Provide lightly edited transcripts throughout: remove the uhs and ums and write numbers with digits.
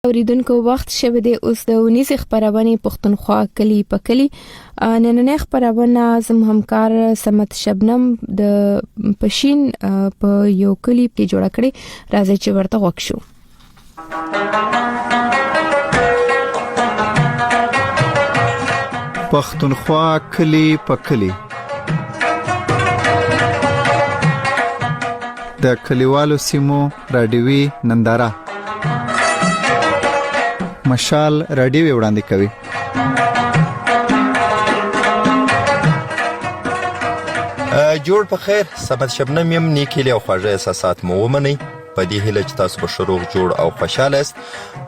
اوریدونکو وخت شوه دی اوس د ونیزې خبرونه پښتونخوا کلی په کلی نننې خبرونه زم همکار سمت شبنم د پښین په یو کلی کې جوړ کړي راځي چې ورته وښو پښتونخوا کلی په کلی د کلیوالو سیمو رادیوي ننداره مشال رادیو وړاندې کوي. جوړ په خیر سمت شبنم يم نیکلی او خواږه احساسات مو ومني په دې هیله چې تاسو به شروع جوړ او خوشاله است.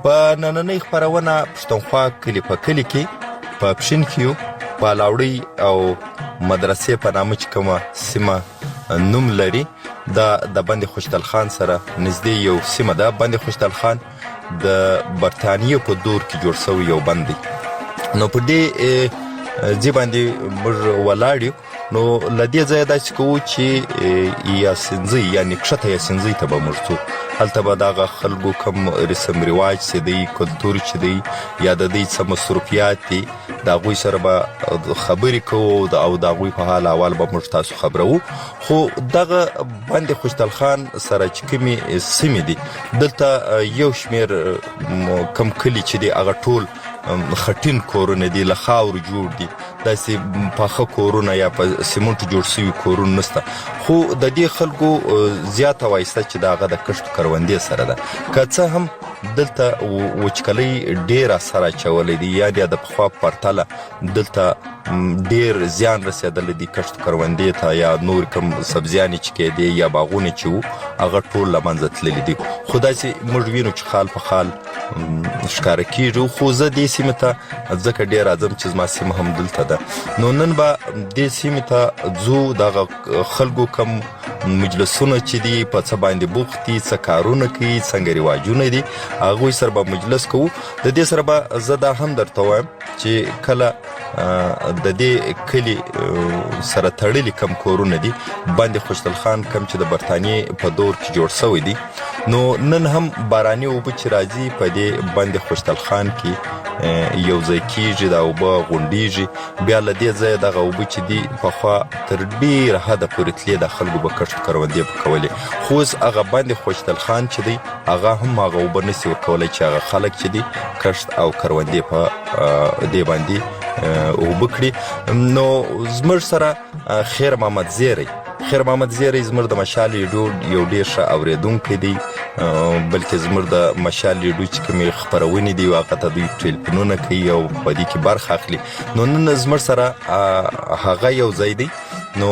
په نننۍ خبرونه پښتونخوا کلی په کلی کې په پښین کې په لاوړی او مدرسې په نامه چې کومه سیمه نوم لري دا د بند خوشتل خان سره نږدې یو سیمه ده. بند خوشتل خان د برتانیې په دور کې جوړ شوی یو بند دی. نو په دې ځی باندې موږ ولاړو نو لدې ځای دا چې کوو چې یا سنځي یعنی کښته یا سنځي ته به موږ څو هلته به دغه خلکو کوم رسم رواج چې دی کلتور چې دی یا د دې څه مصروفیات دي دا غوي سره به خبرې کوو او دا غوي په حال اول به موږ تاسو خبرو. خو دغه بند خوشتل خان سره چې کومي سیمې دي دلته یو شمیر کم کلی چې دی هغه ټول خټین کورونه دي له خاور جوړ دي داسې پاخه کورونه یا په سیمنټ جوړ شوي کورونه نشته. خو د دې خلکو زیاته وایسته چې دغه د کښت کروندې سره ده که څه هم دلته وچکلۍ ډیره سره چولې دي یا د پخوا پرتله دلته ډیر زیان رسیدلی دی کښت کروندې ته یا نور کوم سبزیانې چې کېدې یا باغونه چې وو هغه ټول له منځه تللي دي. خو داسې موږ وینو چې خال په خال ښکاره کېږي. خو زه دې سیمې ته ځکه ډېر راځم چې زما سیمه هم دلته ده. نو نن به دې سیمې ته ځو دغه خلکو کم مجلسونه چې دي په څه باندې بوخت دي څه کارونه کوي څنګه رواجونه دي هغوی سره به مجلس کوو. د دې سره به زه دا هم درته وایم چې کله د دې کلی سره تړلي کم کورونه دي بند خوشتل خان کم چې د برتانیې په دور کې جوړ شوی دي نو نن هم باراني اوبه چې راځي په دې بند خوشتل خان کې یو ځای کېږي دا اوبه غونډېږي بیا له دې ځایه دغه اوبه چې دي پخوا تر ډېره حده پورې تلې د خلکو به کښت کروندې به کولې. خو اوس هغه بند خوشتل خان چې دی هغه هم هغه اوبه نشي ورکولی چې هغه خلک چې دي کښت او کروندې په دې باندې اوبه کړي. نو زموږ سره خیر محمد زیری زموږ د مشال ریډیو یو ډېر ښه اورېدونکی دی بلکې زموږ د مشال ریډیو چې کومې خپرونې دي هغه ته دوی ټلیفونونه کوي او په دې کې برخه اخلي. نو نن زموږ سره هغه یو ځای دی نو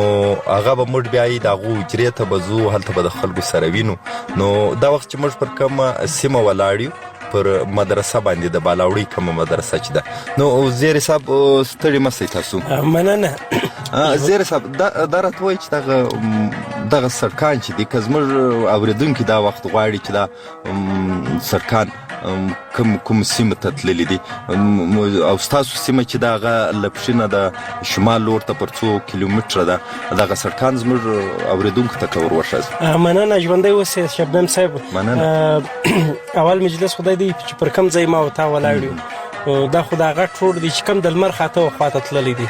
هغه به موږ بیا د هغو حجرې ته به ځو هلته به د خلکو سره وینو. نو دا وخت چې موږ پر کومه سیمه ولاړ یو پر مدرسه باندې د بالاوړی کومه مدرسه چې ده. نو زیری صاحب ستړي مسئ تاسو مننه. زیری صاحب دا راته وایي چې دغه سړکان چې دي که زموږ اورېدونکي دا وخت غواړي چې دا سړکان کوم سیمه ته تللي دي او ستاسو سیمه چې د هغه له پښینه د شمال لور ته پر 2 کیلومتره ده دغه سړکان زموږ اورېدونکو ته که ور وښایاست. مننه ژوندی اوسې شبنم صاحب. اول مجلس خدای دی چې پر کوم ځای ما او تا ولاړ یو دا خو دا غټ روډ دی چې کوم د لمر خاته خواته تللی دی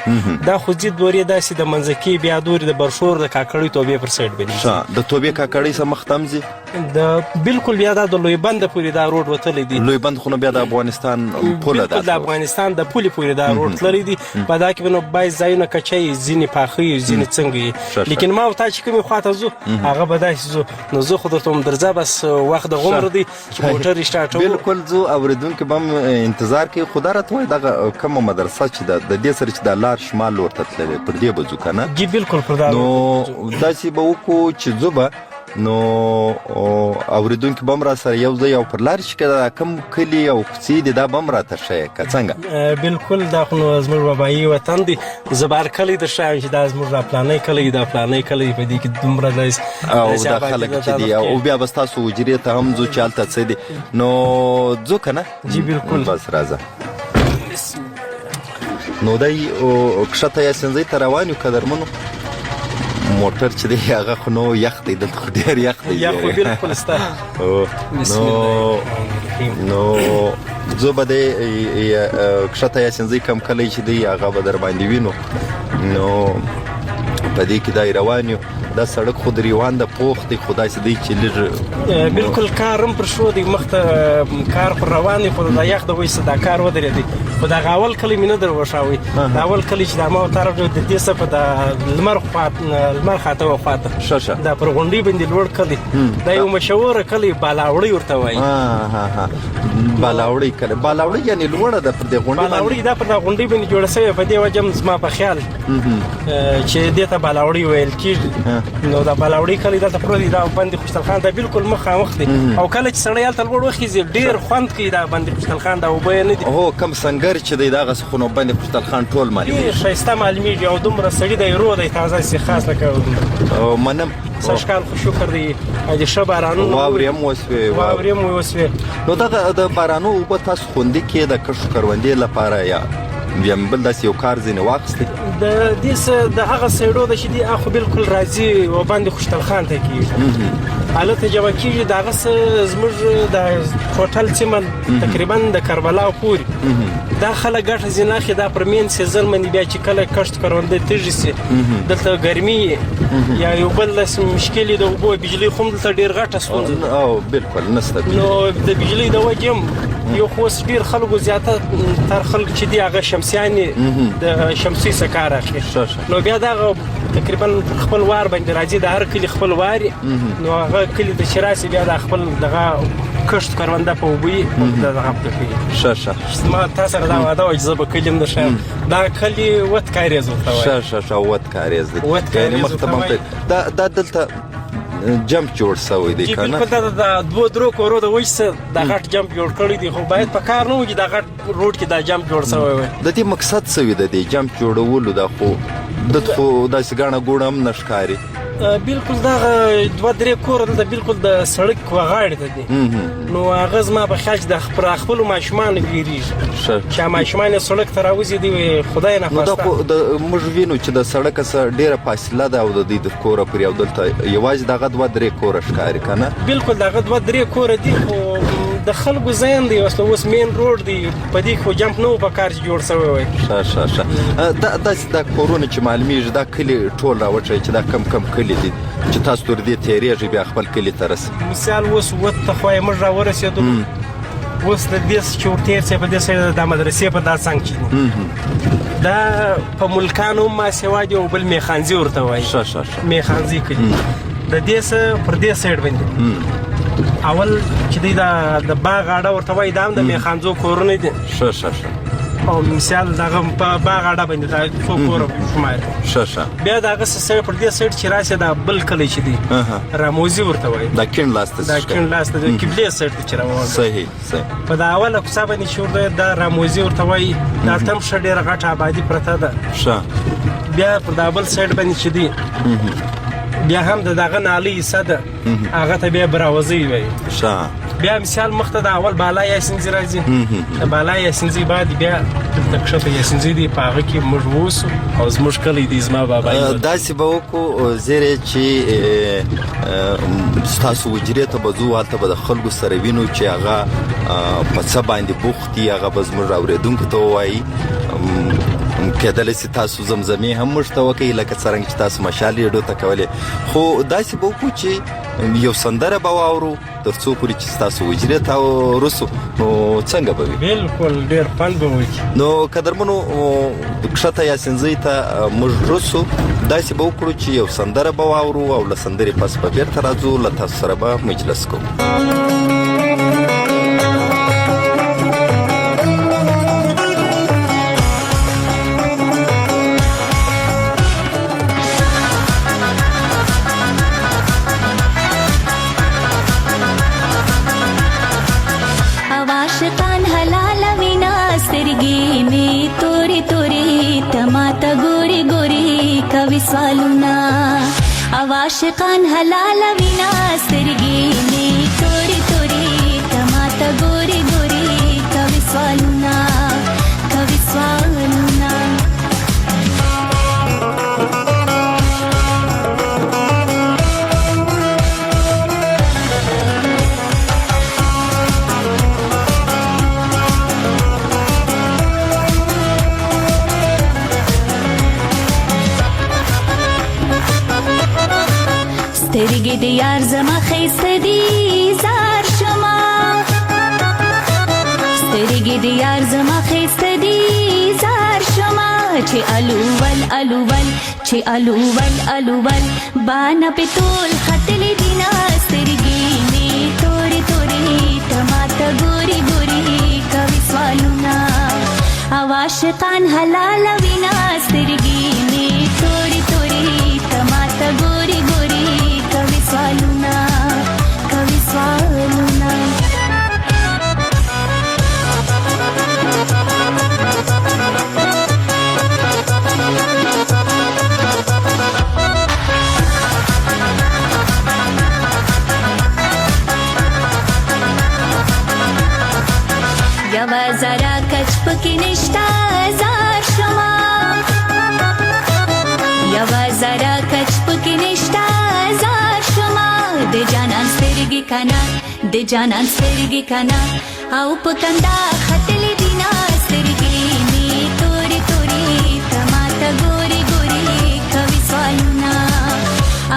دا خو ځي دورې داسې د منځکي بیا دورې د برشور د کاکړۍ توبې پر سایډ باندې د توبې کاکړۍ سره مخ ته هم ځي د بالکل بیا دا د لوی بند پورې دا روډ وتلی دی. لوی بند خو نو بیا د افغانستان پوله ده د افغانستان د پولې پورې دا روډ تللی دی. په دا کې به نو باید ځایونه کچه یي ځینې پاخه یي ځینې څنګه یي لیکن ما او تا چې کومې خواته ځو هغه به داسې ځو. نو زه خو درته هم درځه بس وخت د غومره دی چې موټر یې سټارټوو بالکل ځو اورېدونکي به هم انتظار کوي. خو دا راته وایي دغه کومه مدرسه چې ده د دې سره چې دا لار شمال لور ته تللی پر دې به ځو که نه؟ جی بالکل پر دا نو داسې به وکړو چې ځو به نو اوریدونکو به هم را سره یو ځای او پر لار چې که کوم کلي او کوڅې دي دا به هم راته ښیې که څنګه؟ بالکل دا خو نو زموږ بابایي وطن دی. زه به هر کلی در ښایم چې دا زموږ دا پلانی کلی دا پلانی کلی په دې کې دومره او دا خلک چې دي او بیا به ستاسو حجرې ته هم ځو چې هلته څه دي نو ځو که نه؟ جی بالکل بس راځه. نو دی کښته یا سنځۍ ته روان یو قدرمنو موټر چې دی هغه خو نو یخ دی دلته خو ډېر یخ دی یا خو بالکل ستا نو زه به د کښته یاسینزۍ کم کلی چې دی هغه به در باندې وینو نو په دې کې دا روان یو دا سړک خو د ریوان د پوخ دی خو داسې دی چې لږ بالکل کار هم پر شو دی مخته کار پر روان دی خو د یخ د وجې دا کار ودرېدی خو دغه اول کلی مې نه در وښاوی د اول کلی چې د ما طرف د دې څه په د لمر خاته و خواته دا پر غونډۍ باندې لوړ کلی دا یو مشهوره کلی بالاوړی ورته وایي بالاوړی کلی بالاوړی یعنې لوړه ده پر دې غونډۍ بالاوړی دا پر دغه غونډۍ باندې جوړه شوې په دې وجه هم زما په خیال چې دې ته بالاوړی ویل کېږي نو دا بالاوړی کلی دلته پروت دی دا بند خوشحال خان دا بالکل مخامخ دی او کله چې سړی هلته لوړ وخیږي ډېر خوند کوي دا بند خوشحال خان دا اوبه نه دي هو کم سنګر چې دی دغسې خو نو بند خوشحال خان ټول معلومېږي ډېر ښایسته معلومېږي او دومره سړي دی رو دی تازه سي خاص لکه منم سږ کال خو شکر دی د ښه بارانونو واورې هم وسوې نو دغه د بارانو اوبه تاسو خوندي کې د کښو کروندې لپاره یا بیا بل داسې یو کار ځینې واخیستی د دې د هغه سایډو ده چې دي هغه خو بالکل راځي و باندې خوشحال خان ته کېږي هلته جمع کېږي د هغه څه زموږ د هوټل سیمه تقریبا د کربلا پورې دا خلک ګټه ځینې اخلي دا پر مین سیزن باندې بیا چې کله کښت کرونده تیږي سي دلته ګرمي یا یو بل داسې مشکل د اوبو بجلي خو هم دلته ډېر غټه ستونزه او بالکل نشته نو د بجلي د وجې هم یو خو اوس ډېر خلکو زیاته تر خلک چې دي هغه شمسیانې د شمسي څخه کار اخلي نو بیا دغه تقریبا خپل وار باندې راځي د هر کلي خپل وار نو هغه کلي ته چې راسي بیا د خپل دغه کښت کرونده په اوبه یې دغه پرې کوي زما تا سره دا وعده وه چې زه به کلي هم درښیم دا کلي وت کاریز ورته وایي وت کاریز دی یعنې مخته به دا دلته جمپ جوړ شوی دی که نه بالکل دا د دوه درو کورو د وجې څه دا غټ جمپ جوړ کړی دی خو باید په کار نه و چې دا غټ روډ کې دا جمپ جوړ شوی وای د دې مقصد څه وي د دې جمپ جوړولو دا خو دلته خو داسې ګاڼه ګوڼه هم نه ښکاري بالکل دغه دوه درې کوره دلته بالکل د سړک غاړې ته دي نو هغه زما په خیال چې د خپلو ماشومانو ویرېږي چې ماشومان یې سړک ته راوځي دی خدای نخواسته موږ وینو چې د سړک څخه ډېره فاصله ده او د دوی د کوره پورې او دلته یوازې دغه دوه درې کوره ښکاري که نه بالکل دغه دوه درې کوره دي خو د خلکو ذهن دی اوس مین روډ دی په دې خو جمپ نه و په کار چې جوړ شوی وای داسې دا کورونه چې معلومیږي دا کلي ټول راوټوي چې دا کم کلي دي چې تاسو تر دې تېرېږئ بیا خپل کلي ته رسئ مثال اوس وت ته خو موږ راورسېدو اوس د دې چې ورتېر سئ په دې سایډ د مدرسې په دا څنګ چې دي دا په ملکانو هم ماسېوا دي او بل میخانزي ورته وایي میخانزي کلي د دې څه پر دې سایډ باندې اول چې دی د باغ اډه ورته وایي دا هم د میخانزو کورونه دي او مثال دغه په باغ اډه باندې دا څو کوره شمار بیا د هغه څه پر دې سایډ چې راسي دا بل کلی چې دی راموزي ورته وایي دا کیڼ لاس ته د قبلې سایډ ته چې روان صحیح په دا اوله کوڅه باندې چې ورته دا راموزي ورته وایي دا ته هم ښه ډېره غټه آبادي پرته ده بیا پر دا بل سایډ باندې چې دی بیا هم دغه نالۍ حصه ده هغه ته بیا براوزی وایي بیا مثال مخته د اول بالا یاسینزي راځي د بالا یاسینزي بعد بیا د کښته یاسینزي دی په هغه کې موږ اوسو او زموږ کلی دی زما بابا داسې به وکړو زیرې چې ستاسو حجرې ته به ځو هلته به د خلکو سره وینو چې هغه په څه باندې بوخت دي هغه به زموږ اورېدونکو ته ووایي کېدلی سي تاسو زمزمې هم موږ ته وکړئ لکه څرنګه چې تاسو مشال ریډیو ته کولې خو داسې به وکړو چې یو سندره به واورو تر څو پورې چې ستاسو حجرې ته ورسو نو څنګه به وي بالکل ډېر خوند به وکړي نو قدرمنو کښته یاسینزۍ ته موږ رسو داسې به وکړو چې یو سندره به واورو او له سندرې پس به بېرته راځو له تاسو سره به مجلس کوو आशिकान हलाल विना स्तरगी में तोरी तोरी तमाता गोरी गोरी कवि स्वालुना कवि स्वालुना سترګې د یار زما ښایسته دي زار شمه سترګې د یار زما ښایسته دي زار شمه چې الوول الوول چې الوول الوول بانا په ټول ختلې دي نه سترګې مې تورې تورې ته ماته ګوري ګوري کوي سوالونه او عاشقان حلالوي نه سترګې مې تورې تورې ته ماته ګوري ګوري کوي سوالونه کوي سوالونه یوه زره کچ پکې نشته زار شمه یوه زره کچ پکې نشته زار شمه د جانان سترګې کنه د جانان سترګې کنه او په کنده ختلې دي نه سترګې مې تورې تورې ته ماته ګوري ګوري کوي سوالونه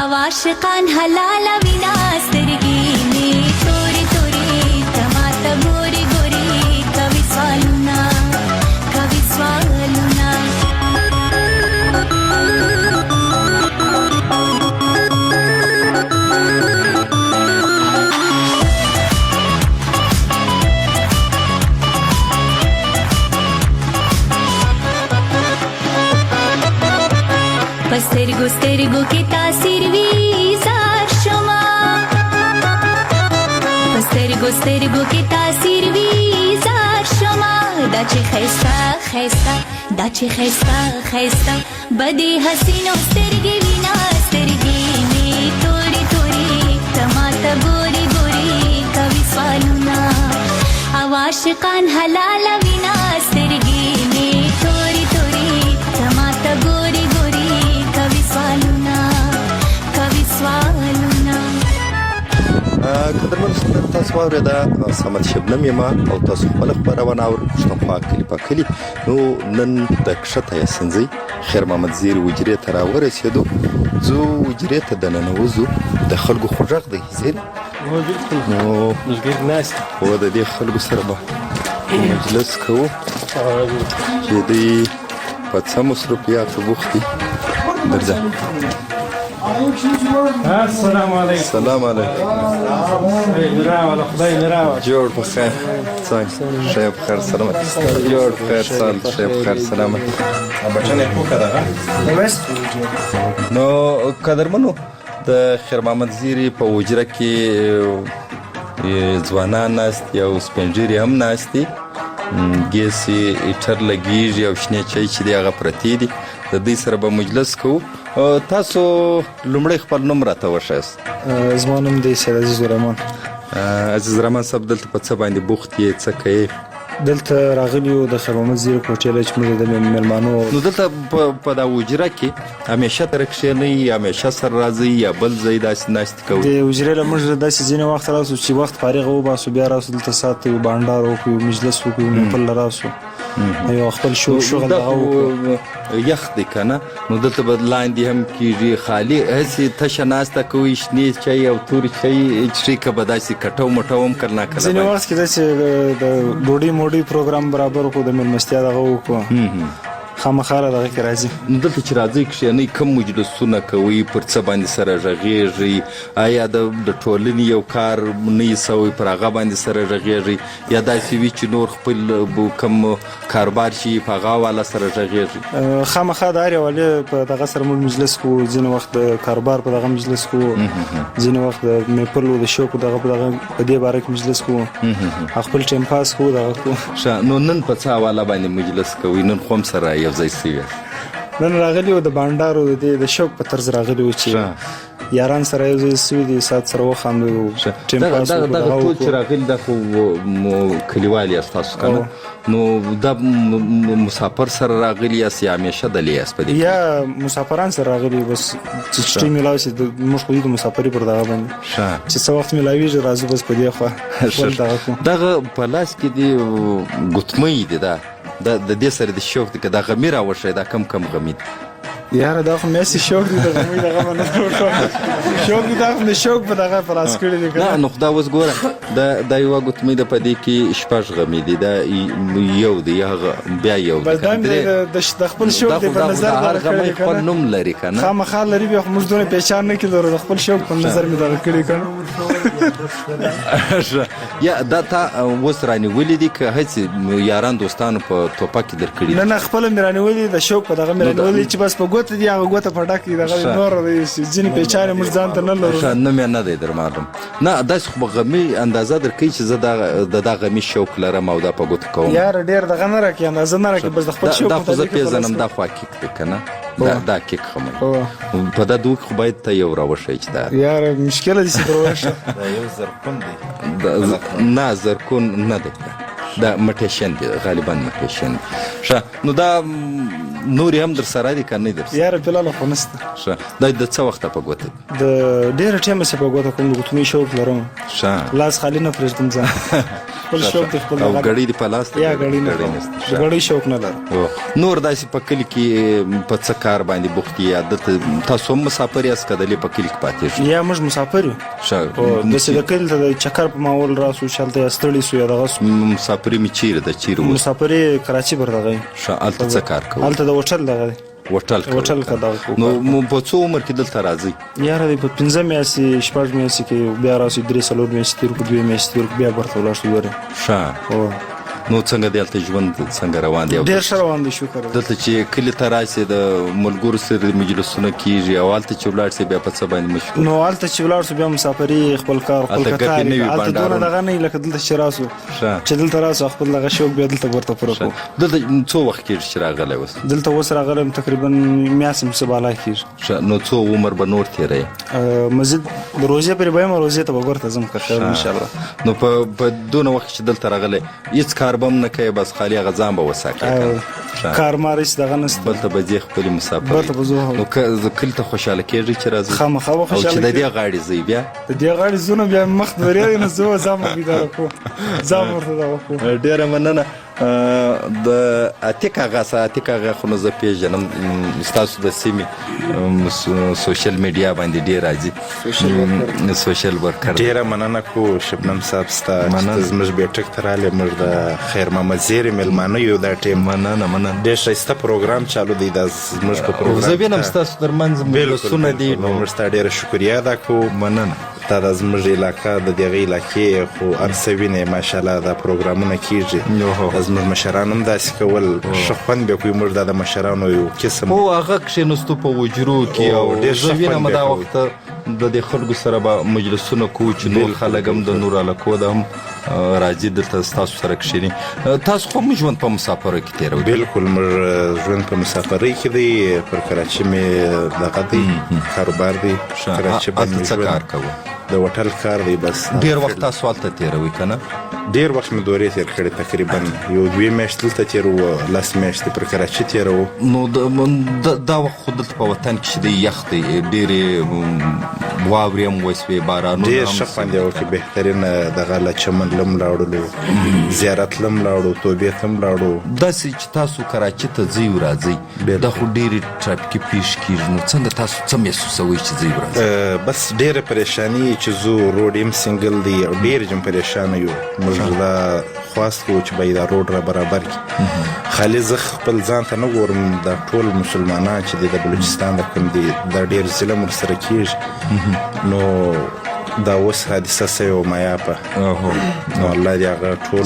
او عاشقان حلالوي نه سترګې مې تورې تورې ته ماته ګوري ګوري کوي سوالونه کوي سوالونه سترګو سترګو کې تاثیر وي زار شمه سترګو سترګو کې تاثیر وي زار شمه دا چې ښایسته ښایسته دا چې ښایسته ښایسته بدې حسینو سترګې وینا سترګې مې تورې تورې ته ماته ګوري ګوري کوي سوالونه او عاشقان حلالوي نه سترګې مې تورې تورې ته ماته ګوري ګوري کوي سوالونه کوي سوالونه قدرمن تاسو واورېده صمد شبنم یم او تاسو خپله خپرونه اورئ پښتونخوا کلي په کلي نو نن د کښته یاسینځۍ خیر محمد زیر وجرې ته راورسېدو ځو وجرې ته دننه وځو د خلکو خو غږ دی زیر نو و د دې خلکو سره به مجلس کوو چې دوی په څه مصروفیاتو بوخت دي درځه السلام علیکم سلام علیکم مراوله خدای مراوله جوړ په خیر څنګه شه په خیر سلامت جوړ په خیر سال شه په خیر سلامت بچنه پوکا ده نو قدرمنو د خیر محمد زیری په وجره کې ځوانان ناست یو سپنجری هم ناستي ګیسي ایټر لګیږي او شنه چای چې دی هغه پرتی دي د دې سره به مجلس کوو تاسو لومړی خپل نوم راته وښایاست زما نوم دی سید عزیز رحمان عزیز رحمان صاحب دلته په څه باندې بوخت یې څه کوې دلته راغلی یو د خیر محمد زیر کوټې له چې موږ د مېلمانو نو دلته په دا وجره کې همیشه تر کښېنئ همیشه سره راځئ یا بل ځای داسې ناستې کوئ د وجرې له موږ داسې ځینې وخت راسو چې وخت فارغ وباسو بیا راسو دلته ساعت یو بانډار وکړو مجلس وکړو محفل راسو یو خپل شغل دغه یخ دی که نه نو دلته به لاندې هم کېږي خالي هسې تشه ناسته کوئ شنې چای او تورې چای څښئ که به داسې کټو مټو هم کله ناکله ځینې وخت کې داسې د ډوډۍ موډۍ پروګرام برابر وکړو د مېلمستیا دغه وکړو خامخا دغه کې راځي دلته چې راځئ کښېنئ کوم مجلسونه کوئ پر څه باندې سره غږېږئ آیا د ټولنې یو کار نه یې سوی پر هغه باندې سره غږېږئ یا داسې وي چې نور خپل کوم کاروبار شي په هغه حواله سره غږېږئ خامخا د هر یوالې په دغه سره موږ مجلس کوو ځینې وخت د کاروبار په دغه مجلس کوو ځینې وخت د محفل د شوق دغه په دې باره کې مجلس کوو خپل ټایم پاس کوو دغه کوو نو نن په څه حواله باندې مجلس کوئ نن خو هم سره یو ځای سوي نن راغلی و د بانډارو د شوق په طرز راغلی و چې یاران سره یو ځای سوي دي ساعت سره وخاندو ټایم پاس دغه ټول چې راغلي دا خو کلیوال یاست تاسو که نه نو دا مسافر سره راغلي یاست یا همیشه دلې یاست په دې یا مسافران سره راغلي بس چې ټایم میلاوي شي موږ خو د مسافري پر دغه باندې چې څه وخت میلاویږي راځو بس په دې خوا دغه په لاس کې دي ګوتمۍ دي دا د دې سره د شوق دی که دا غمي راوښی دا کم غمي دي یاره دا خو مې شوق دی دغه دغه باندې شوق دی دا خو شوق په دغه پراس کړی دی نه نو خدا اوس ګوره دا یو غوتمې د پدې کې شپږ غمې دي دا یو دی هغه بیا یو دی د خپل شوق دی په نظر هر غمې خپل نوم لري کنه خامخا لري بیا خو موږ دونه پېچان نه کړو د خپل شوق په نظر مې دغه کړی کنه یا دا تا اوس رانیولې دي که هڅې یاران دوستانو په توپک درکړي نه خپل مې رانیولې د شوق په دغه مې رانیولې چې بس په ګوت دی هغه ګوت په ډاکې دغه نور ځینې پېچانې موږ ځان ته نه لرو نه مې نه دی در معلوم نه داسې خو به غمې اندازه درکوي چې زه د غمې شوق لرم او دا په ګوتو کوم یاره ډېر دغه نه راکړي اندازه نه راکړي بس د خپل شوق دا خو زه پېژنم دا خو حقیق دی که نه دا کیک خمه په دا دوک خو باید ته یو راوښی چې دا یاره مشکله دي چې دروښه دا یو زرکون دی نه زرکون نه دی دا مټیشن دی غالبا مټیشن ښه نو دا نور هم در سره دي که نه در سره یاره فلحال خو نشته ښه دا د څه وخته په ګوته د ډېره ټیمه چې په ګوته کوم د ګوتمې شوق لرم ښه لاس خالي نه پرېږدم ځان خپل شوق دی خپل او ګړۍ دې په لاس یا ګړۍ نه د ګړۍ شوق نه لرم نور داسې په کلي کې په څه کار باندې بوخت یې عادت تاسو هم مسافر یاست که دلې په کلي کې پاتې شئ یا موږ مسافر یو داسې د کلي ته د چکر په ماحول راسو چې هلته یا ستړي سو یا دغه سو مسافري مې چیرې ده چیرې اوس مسافري کراچي پر دغه ښه هلته څه کار کوو هلته د هوټل دغه دی هوټل که دغه نو په څو عمر کې دلته راځئ یاره دی په 5 میاشتې 6 میاشتې کې بیا راسو 3-4 میاشتې تېر کړو 2 میاشتې تېر کړو بیا برته ولاړ شو ګورې ښه نو څنګه دی هلته ژوند څنګه روان دی ډېر ښه روان دی شکر دلته چې کلي ته راشئ د ملګرو سره مجلسونه کېږي او هلته چې ولاړ شئ بیا په څه باندې مشغول نو هلته چې ولاړ شو بیا مسافري خپل کار خپل کار هلته دونه دغه نه لکه دلته چې راسو چې دلته راسو خپل دغه شوق بیا دلته ورته پوره کړو دلته څو وخت کېږي چې راغلی اوس دلته اوس راغلم تقریبا میاشت څه بالا کېږي نو څو عمر به نور تېروې مزید د روژې پرې به یم روژې ته به ګورته ځم که خیر انشاءالله نو په دونه وخت چې دلته راغلی هېڅ کار به هم نه کوې بس خالي هغه ځان به وساکې کار مار هېڅ دغه نشته بل ته به ځې خپلې مسافرۍ بل ته به ځو نو کلي ته خوشحاله کېږئ چې راځئ خامخا به خوشحاله او چې د دې غاړې ځئ بیا د دې غاړې ځو نو بیا مخ درېږي نو زه ځان به بیداره کړو ځان ورته دغه کړو ډېره مننه د عتیق هغه خو نو زه پېژنم ستاسو د سیمې سوشل میډیا باندې ډېر راځي سوشل ورکر ډېره مننه کو شبنم صاحب ستا چې زموږ بیټک ته رالې موږ د خیر محمد زیرې مېلمانه یو دا ټیم مننه ډېر ښایسته پروګرام چالو دی دا زموږ په پروګرام زه وینم ستاسو ترمنځ مجلسونه دي نو موږ ستا ډېره شکریه ادا کوو مننه دا د زموږ علاقه د دغه علاقې خو هر څه وینې ماشاءالله دا پروګرامونه کېږي زموږ مشران هم داسې کول ښه خوند به کوي موږ دا د مشرانو یو قسم هو هغه کښېنستو په حجرو کې او ډېر زه وینم دا وخت د دې خلکو سره به مجلسونه کوو چې نور خلک هم د نور علاقو د هم راځي دلته ستاسو سره کښېني تاسو خو هم ژوند په مسافرۍ کې تېروئ بالکل موږ ژوند په مسافرۍ کې دی پر کراچي مې دغه دی کاروبار دی کراچي باندې څه کار کوو د هوټل کار دی بس ډېر وخت تاسو هلته تېروئ که نه ډېر وخت مې دورې تېر کړې تقریبا یو 2 میاشتې دلته تېروو 10 میاشتې پر کراچي تېروو نو دا وخت خو دلته په وطن کې چې دی یخ دی ډېرې واورې هم وسوې بارانونه ډېر ښه خوند یې وکړي بهترین دغه له چمن له هم لاړلو زیارت له هم لاړو توبې ته هم لاړو داسې چې تاسو کراچي ته ځئ او راځئ دا خو ډېرې ټرافیکي پیښې کېږي نو څنګه تاسو څه محسوسوئ چې ځئ او راځئ بس ډېره پریشاني چې زو روډ هم سنګل دی او ډېر جم پریشانه یو موږ دا خواست کوو چې باید دا روډ را برابر کړي خالي زه خپل ځان ته نه ګورم دا ټول مسلمانان چې دی د بلوچستان د کوم دي دا ډېر ظلم ورسره کېږي نو دا اوس حادثه سوې وه مایاپه نو الله دې هغه ټولو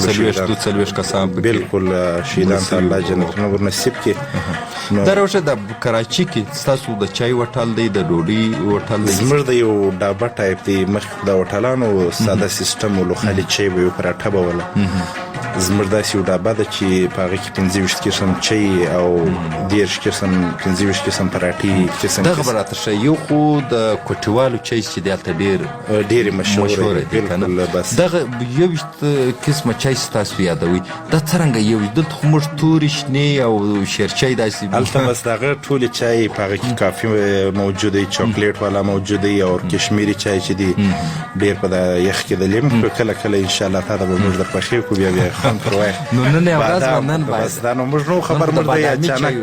څلوېښت کسان بالکل شهیدان ته الله جنتونه ورنصیب کړي دا روشه د کراچي کې ستاسو د چای هوټل دی د ډوډۍ هوټل دی زموږ د یو ډابه ټایپ دی مخکې د هوټلانو ساده سیسټم ولو خالي چای به یو پراټه به وله زموږ داسې یو ډابه ده چې په هغه کې 25 قسم چای او 10 قسم 25 قسم پراټې قسم دغه به راته ښایي یو خو د کوټیوالو چای چې دی هلته ډېرې مشهوره دی بالکل بس دغه 21 قسمه چای ستاسو یادوي دا څرنګه یو دلته خو موږ تورې شنې او شیرچای داسې هلته بس د هغه ټولې چای په هغه کې کافي موجود دی چاکلیټ والا موجود دی او کشمیري چای چې دی ډېر په د یخ کې د لیم کله کله انشاءالله تا به موږ در پخې کړو بیا خوند پر وایي نو نن یې ورځ نن باید دا نو موږ نو خبر موږ دی اچانک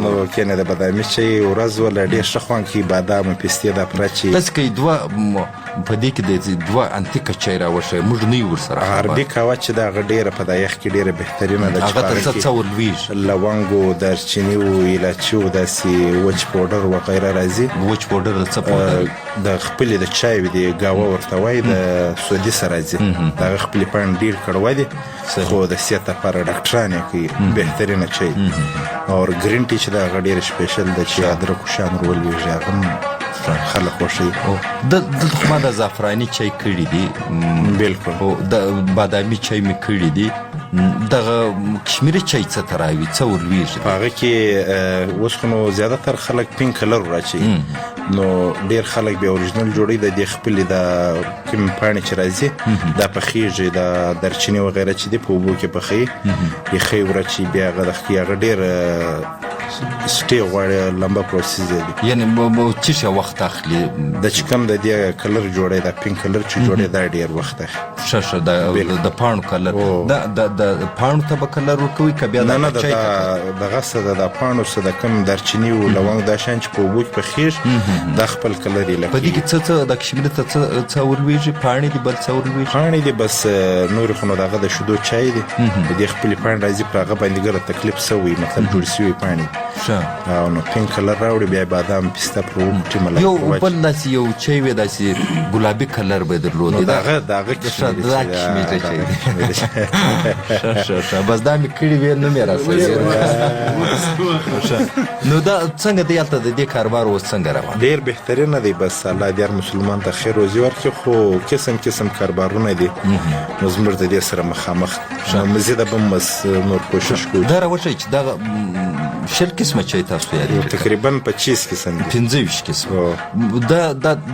بادام کینې د بادامي چای ورځ ولا ډېر ښه خوند کوي بادام پستې دا پرچی تاسو کې په دې کې د دوه انتیکه چای راوښی موږ نه یو ورسره عربي قهوه چې دا ډېره په دا یخ کې ډېره بهترینه ده هغه تر څه ولویږي لونګ دارچینی او الایچي او داسې وچ پوډر وغیره راځي وچ پوډر د څه پوډر د خپل د چای دی قهوه ورته وای د سعودي سره راځي دا خپل پاند ډیر کړو دي خو د سیاست لپاره ډاکټرانه کوي بهترینه چای او ګرین ټی چې دا غډیر سپیشل د چې ادرک شان رول ویږي هغه خلک خوشي د خو د زعفراني چای کړی دي بالکل او د بادامي چای می کړی دي دغه کشمیري چای څه تراوي څه ولویږي هغه کې اوس خو نو زیاتره خلک پینک کلر راچي نو ډیر خلک به اوریجنل جوړي د خپل د کوم پانی چې راځي د پخېږي د درچینی و غیره چې د پوبو کې پخې یې خې ورچی بیا غدخ ډیر سټي غواړي لمبه پروسس دی یعنی چې وخت اخلي د چکم د دې کلر جوړي د پینک کلر چې جوړي دا ډیر وخت اخلي شاشه د پاڼو کلر د پاڼو ته به کلر ورکوي که بیا نه دغه څه د پاڼو څه د کم درچینی او لونګ دا شان چې په اوبو کې پخېږي د خپل کلر یې لکه په دې کې څه د کشمیر ته څه ورلویږي پاڼې دي بل څه ورلویږي پاڼې دي بس نور خو نو دغه د شیدو چای دی د دې خپل پاڼې راځي پر هغه باندې ګره تکلیف سوی مطلب جوړ شوی پاڼې او نو پینک کلر راوړي بیا بادام پسته پر ومټي ملک یو بل داسې یو چای وي داسې ګلابي کلر به درلود دغه کشمیري چای بس دا مې کړي وي نه مې راسي نو دا څنګه دی هلته د دې کاروبار اوس څنګه روان ډېر بهترینه دی بس الله دې هر مسلمان ته خیر روزي ورکړي خو قسم کاروبارونه دي نو زموږ د دې سره مخامخ مزید به نور کوشش کوو دا راوښیي چې دغه شل قسمه چای تاسو یادوي تقریبا 25 قسم دي 25 قسم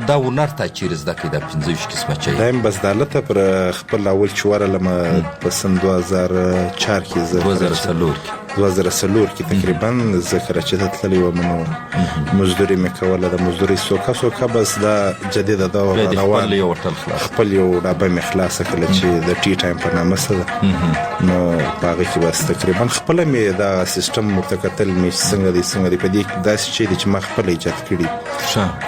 دا ونر ته چیرې زده کړې دا 25 قسمه چای دا بس دالته پر خپل اول چوره لمه په سن 2004 کې 2004 کې تقریبا ذکر چې تللی و منو مزدوري مې کوله د مزدوري سوکا بس دا جديده دا روان خپل یو ډبه مې خلاصه کړل چې د ټي ټایم په نامه سره نو هغه کې بس تقریبا خپل مې دا سیستم مرتکتل مې څنګه دی په دې داسې چې چې ما خپل ایجاد کړی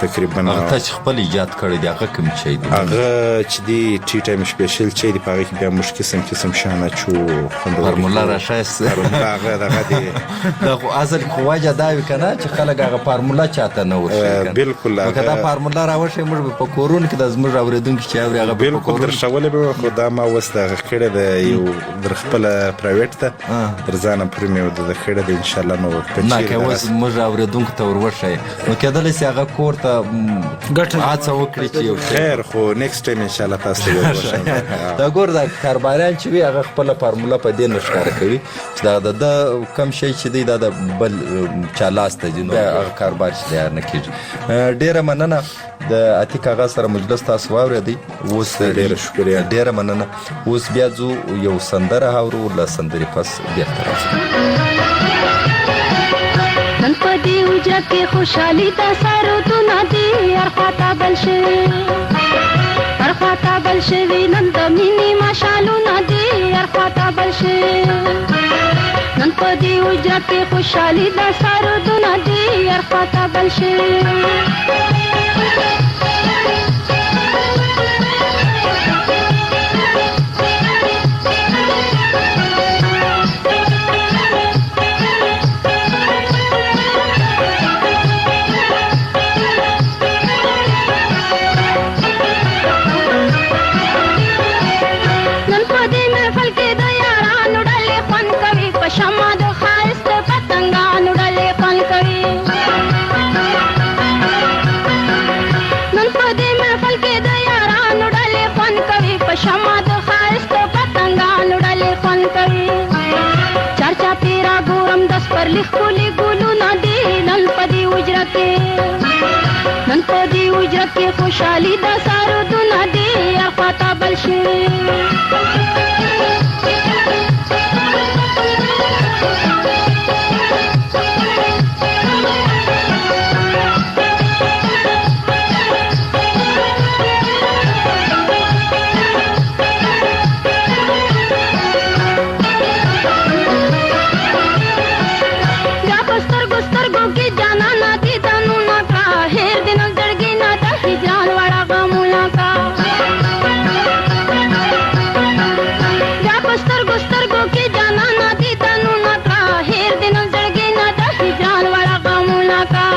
تقریبا تاسو خپل ایجاد کړی دی هغه کوم چای دی هغه چې دی ټي ټایم سپیشل چای دی په هغه کې بیا مشکل قسم شانه چو فارمولا راشه دغه دی دا خو اصل خو وجه دا وی کنه چې خلک هغه فارمولا چاته نه ورشي بالکل هغه دا فارمولا راوښي موږ په کورون کې د زموږ اوریدونکو چې اوري هغه بالکل درشولې به خو دا ما وسته کړه د یو در خپل پرایویټ ته در ځان پرمیو د کړه د ان شاء الله نو په نه که اوس موږ اوریدونکو ته وروښي نو کېدل چې هغه کور ته ګټه هڅه وکړي چې یو خیر خو نیکسټ ټایم ان شاء الله تاسو ته ورشي دا ګور دا کارباران چې وي هغه خپل فارمولا په دې نشکار کوي چې دا د کم شي چې دی دا د بل چالاس ته دي نو هغه کاربار چې تیار نه کېږي ډېره مننه د عتیق آغا سره مجلس تاسو واورېدی اوس ډېره شکریه ډېره مننه اوس بیا ځو یو سندره اورو له سندرې پس بېرته راځو نن په دې اوجه کې خوشحالي د سرودونه دي هر خواته بل شوي نن د مینې مشالونه دي هر خواته بل شوي نن په دې اوجه کې خوشحالي د سرودونه دي هر خواته بل شوي خولي ګلونه دي نن په دې اوجره کې خوشحالي د سرودونه دي هر خواته بل شوي سترګو کې جانانه دي تنونه کړه هېر دې نن زړګي نه د هجران واړه غمونه کا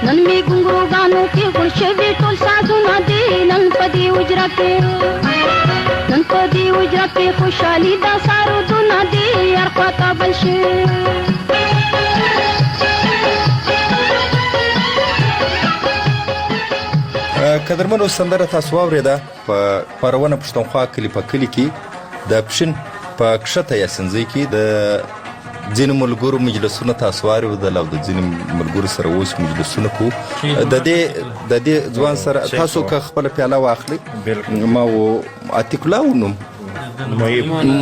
نن مې ګونګروګانو کې غوړ شوي ټول سازونه دي نن په دې حجره کې خوشحالي دا سارودونه دي هر خواته بل شي قدرمنو سندره تاسو واورېده په پرونه پښتونخوا کلي په کلي کې د پښین په کښته یا سنځي کې د ځینو ملګرو مجلسونه تاسو واورېدل او د ځینو ملګرو سره اوس مجلسونه کوو د دې ځوان سره تاسو که خپله پیاله واخلئ ما و عتیق الله و نوم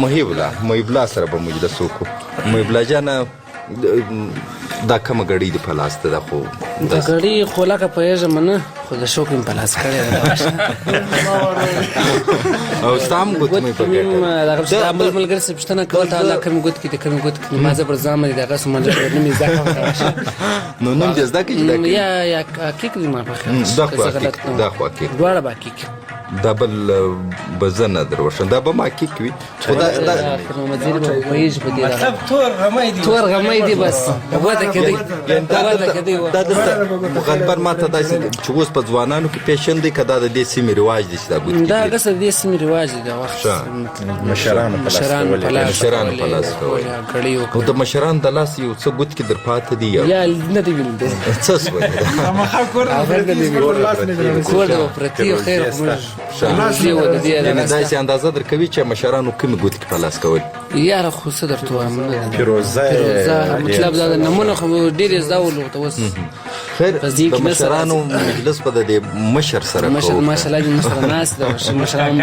محیب الله سره به مجلس وکړو محیب الله جانه دا کومه ګړۍ دې په لاس ته ده خو د ګړۍ خو لکه پوهېږم نه خو د شوق مې په لاس کړې ده او ستا هم ګوتمۍ په ګټه دغه چې دا ملګري صاحب پوښتنه کوله تا الله کومې ګوت کې د کومې ګوت کې ما زه پر ځان باندې دغه نوم یې زده کړم نو نوم دې زده کړي یا حقیق دی ما په خیال دا خو حقیق دواړه به حقیق دا بل به زه نه در وشم دا به ما حقیق وي خو دا مطلب تور غمی دی بس وده کې دی دا دلته غالبا ما ته داسې چې اوس په ځوانانو کې پیشن دی که دا د دې سیمې رواج دی چې دا ګوت دا هغسې د دې سیمې رواج دی د وخت مشرانو په لاس کول او د مشرانو د لاس یو څه ګوت کې در پاته دي یا نه دی ویل څه سوی کور د پرتی خیر یعنې داسې اندازه در کوي چې مشرانو کومې ګوتې کې په لاس کول یاره خو څه درته وایم فیروزه مطلب دا نمونه خو ډېرې زده ولو ته اوس خیر د مشرانو مجلس به د دې مشر سره کوو ماشاءالله دې مشر ناست ده مشران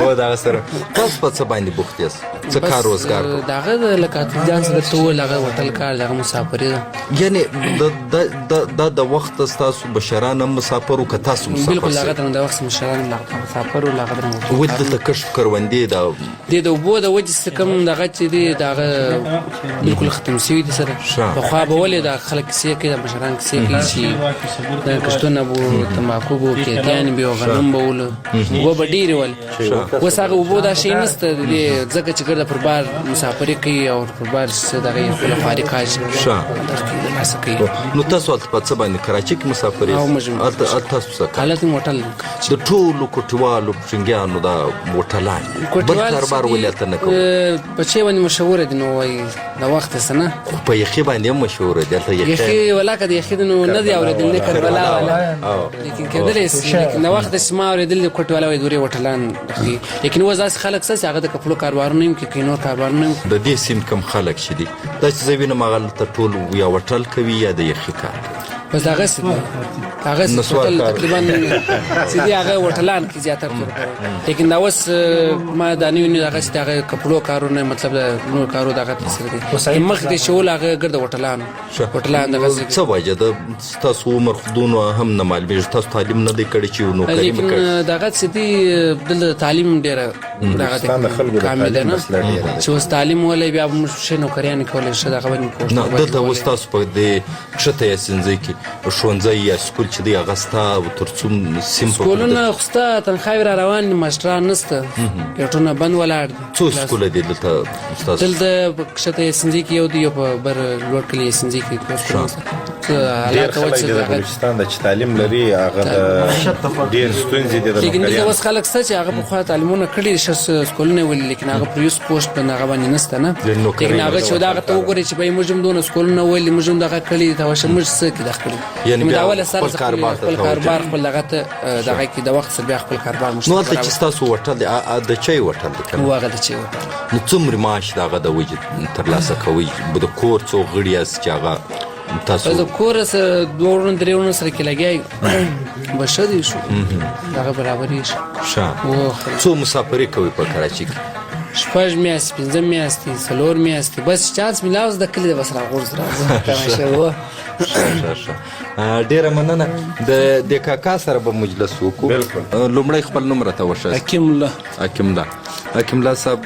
او دغه سره تاسو په څه باندې بوخت یاست څه کار روزګار دغه لکه ځان سره درته وویل هغه هوټل کار دغه مسافري ده یعنې دا د وخت ستاسو مشران هم مسافر و که تاسو مسافر بالکل هغه د وخت مشران مسافر و هغه ولې دلته کشف کروندې د اوبو د وجې څه کوم دغه چې دی دغه بالکل ختم شوي دي سره پخوا به ولې د خلک کیسې کوي د مشران کیسې کوي چې د کښتونه به تمباکو به کیتیان به او غنم به ول اوبه به ډېرې ول اوس هغه اوبو دا شی نشته ځکه چې ګرده پر بار مسافري کوي او پر بار څه دغه یې خپله خواري کاږي نو تاسو هلته په څه باندې کراچۍ کې مسافر یاست تاسو څه حالت هوټل د ټولو کوټوالو پښنګیانو دا هوټلان بل کاروبار ولې هلته نه کوو بچې باندې مشهوره دي نو وایي د وخت څه نه په یخي باندې هم مشهوره دي هلته یخي ولاکه د یخي نو نه دي اورېدل نه کربلا والا لیکن کېدلی شي لیکن د وخت چې ما اورېدل د کوټوالا وایي دورې هوټلان لیکن اوس داسې خلک څه چې هغه د کپړو کاروبارونه هم کوي نور کاروبارونه هم د دې سیند کم خلک چې دي دا چې زه وینم هغه هلته ټول یا هوټل کوي یا د یخي کار کوي بس هغسې دی هغسې هوټل تقریبا چې دي هغه هوټلان کې زیاتره لیکن دا اوس ما دا نوي هغسې د هغه کپړو کارونه مطلب د نور کارو دغه تاثیر دی مخکې چې ول هغه ګرده هوټلان دغسې څه وجه ده ستاسو عمر خودونو هم نه معلومېږي تاسو تعلیم نه دی کړی چې نوکري مې کړې دغسې دي دلته تعلیم ډېره دغه کامل دی نه چې اوس تعلیم ولې بیا موږ ښې نوکریانې کولی ښه دغه باندې نه دلته اوس تاسو په دې کښته یا سنځۍ کې ښوونځی یا سکول چې دی هغه ستا تر څو سیم سکولونه خو ستا تنخواوې را روان دي ماسټران نشته ګټونه بند ولاړ دي څو سکوله دي دلته ستاسو دلته په کښته یا سنځۍ کې یو دی یو په بر لوړ کلي یا سنځۍ کې ډېر خلک د بلوچستان د چې تعلیم لري هغه د ډېر ستونزې دي لیکن دلته اوس خلک شته چې هغه پخوا تعلیمونه کړي ښه سکولونه ویلي لیکن هغه پر یوس پوسټ باندې هغه باندې نشته نه لیکن هغه چې دغه ته وګورې چې به موږ هم دونه سکولونه ویلي موږ هم دغه کړي ته واشه موږ څه کې دغه کړي یعنې بیا خپل کاروبار خپل دغه ته دغه کې د وخت سره بیا خپل کاروبار نو هلته چې ستاسو هوټل دی د چای هوټل دی که نه هغه د چای هوټل نو څومره معاش د هغه د وجې ترلاسه کوئ د کور څو غړي یاست چې هغه تاسو د کور سره دوه ورونه درې ورونه سره کې لګیایي به ښه دی شو دغه برابري شي ښه څو مسافري کوئ په کراچۍ کې 6 میاشتې 5 میاشتې 4 میاشتې بس چانس میلاوز د کلي د بس راغورځ ډېره مننه د کاکا سره به مجلس وکړو لومړی خپل نوم راته وښایاست حکیم الله صاحب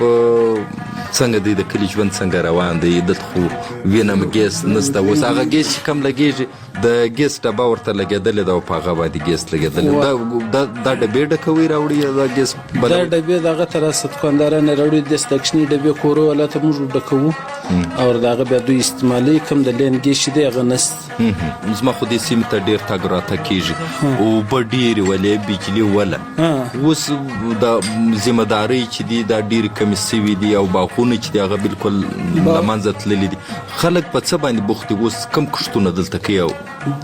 څنګه دی د کلي ژوند څنګه روان دی دلته خو وینم ګیس نسته اوس هغه ګیس چې کم لګېږي د ګیس ډبه ورته لګېدلې ده او په هغه باندې ګیس لګېدلې دا ډبې ډکوي راوړي یا دا ګیس دا ډبې دغه ته راسه دکاندارانه راوړي داسې د کوچني ډبې کورو والا ته موږ ډکوو او د هغه بیا دوی استعمالوي کوم د لین ګیس چې دی هغه نسته زما خو دې سیمې ته ډېر تګ راتګ کېږي اوبه ډېرې ولې بجلي وله اوس د ذمهدارۍ چې دي دا ډېرې کمې سوي دي او باغونه چې دي هغه بالکل له منځه تللي دي خلک په څه باندې بوخت دي اوس کم کښتونه دلته کوي او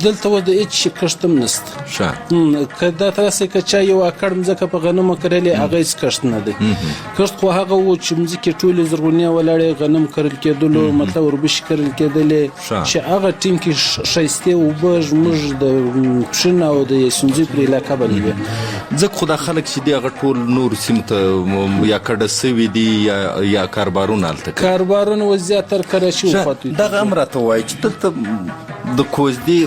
دلته و د هېڅ شي کښت هم نسته که دا ته راسئ که چا یو اکړ مځکه په غنمو کرلې هغه هېڅ کښت نه دی کښت خو هغه و چې مځکې ټولې زرغونې ولاړې غنم کرل کېدلو مطلب وربشې کرل کېدلې چې هغه ټیم کې ښایستې اوبه زموږ د پښین او د یاسینزۍ پر علاقه باندې وې ځکه خو دا خلک چې دي هغه ټول نورو سیمو ته یا کډه سوي دي یا کاربارونه هلته کوي کاربارونه و زیاتر کراچي وخواته دغه هم راته وایي چې دلته د کوزدې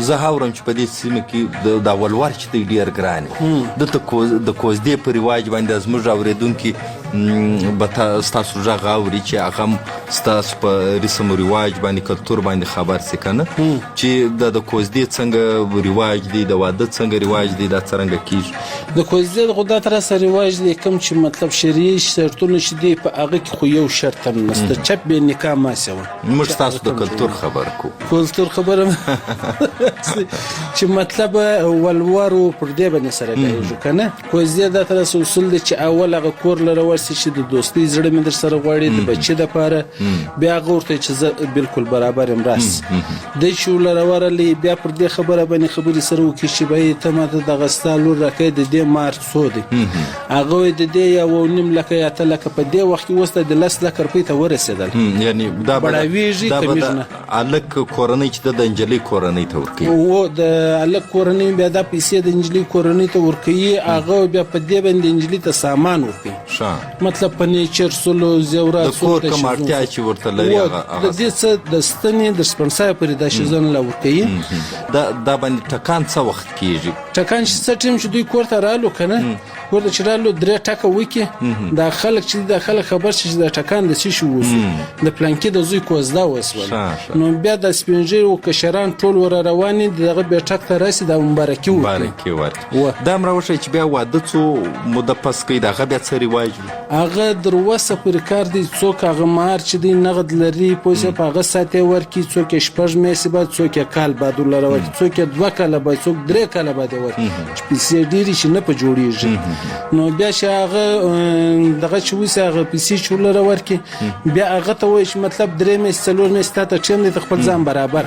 زه هاورم چې په دې سیمه کې د ولور چې دی ډېر ګران دلته د کوزدې په رواج باندې زموږ اورېدونکي به ستاسو غږ اوري چې هغه هم ستاسو په رسم و رواج باندې کلتور باندې خبر سي که نه چې د کوزدې څنګه رواج دی د واده څنګه رواج دی دا څرنګه کېږي د کوزدې خو دا تر اوسه رواج دی کوم چې مطلب شرعي شرطونه چې دی په هغه کې خو یو شرط هم نشته چپ بې نکاح مه سوه موږ ستاسو د کلتور خبر کوو کلتور خبره چې مطلب ولورو پر دې باندې سره کوي که نه کوزدې دا تر اوسه اصول دی چې اول هغه کور لره ورسي چې د دوستۍ زړه مې در سره غواړي د بچي دپاره بیا هغه ورته چې زه بالکل برابر یم راسي دی چې ولره ورغلی بیا پر دې خبره باندې خبرې سره وکړي چې بهی ته ماته دغه ستا لور راکوې د دې مار څو دی هغه وایي د دې 1.5 لکه یا 8 لکه په دې وخت کې اوس د 10 لکه روپۍ ته ورسېدل یعنې دا بړاویږي کمیږي نه هلک کورنۍ چې د نجلۍ کورنۍ ته ورکوي و د هلک کورنۍ بیا دا پیسې د نجلۍ کورنۍ ته ورکوي هغه بیا په دې باندې نجلۍ ته سامان ورکوي مطلب فرنیچر سلو زیورات د کور کوم اړتیا چې ورته لري هغه د دې څه د ستنې د سپنسای پورې دا شیزونه لا ورکوي دا باندې ټکان څه وخت کېږي ټکان چې څه ټیم چې دوی کور ته رالو که نه کور ته چې رالو 3 ټکه وکړي دا خلک چې دا خلک خبر شي چې دا ټکان د څه شي وسو د پلانکي د زوی کوزدا وسول نو بیا د سپینجر او کشران ټول ور رواني دغه به ټک ته راسي د مبارکي ورکړي دا مروشه چې بیا واده څو مده پس کوي دغه بیا څه رواج هغه دروسه پر کار دي څوک هغه مار چې دی نغد لري پوسه په هغه ساتي ورکی څوک شپږ میسي بعد څوک کال بعد لره ورکی څوک 2 کاله بعد څوک 3 کاله بعد ورکی پیسې ډیری شي نه په جوړیږي نو بیا چې هغه دغه چې وسه هغه پیسې چولره ورکی بیا هغه ته وایي چې مطلب 3 میس 4 میس ته ټیم دی خپل ځان برابر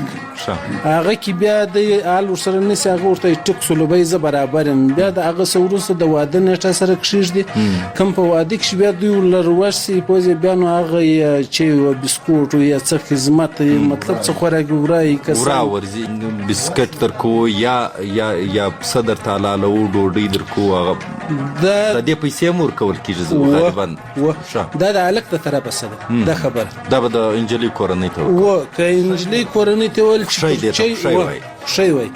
هغه کې بیا د آل ورسره نس هغه ورته ټک سلوبې ز برابر بیا د هغه سورسه د واده نیټه سره کښیږي کم په واده کې بیا دوی ولروسي پوزې بیا نو هغه چې بسکوټ یا څه خدمت مطلب څه خوراک ورای کسا ورزي بسکټ ترکو یا صدر تعالی له ډوډۍ درکو هغه د دې پیسې مور کول کیږي غالبا دا د الک ته طرفه سره دا خبر دا به د انجلي کورنۍ ته و که انجلي کورنۍ ته ول شي وای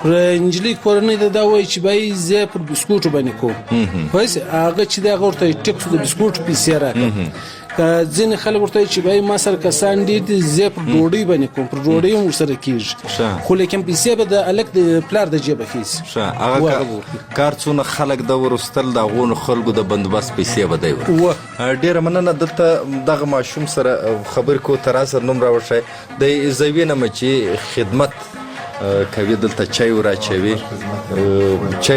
پر انجلي کورنۍ ته دا وای چې بای زه پر بسکوټ باندې کوم پس هغه چې دا ورته ټیکس د بسکوټ پیسې راکړه ځینې خلک ورته چې بای ما سره کسان دي زه پر ډوډۍ باندې کوم پر ډوډۍ هم سره کیږي خو لیکن پیسې به د الک د پلار د جیبه کیږي هغه کارڅونه خلک د ورستل د غون خلکو د بندوبست پیسې به دی ډیر مننه دلته دغه ماشوم سره خبر کو ترازه نوم راوښه د زوینه مچې خدمت کوي دلته چای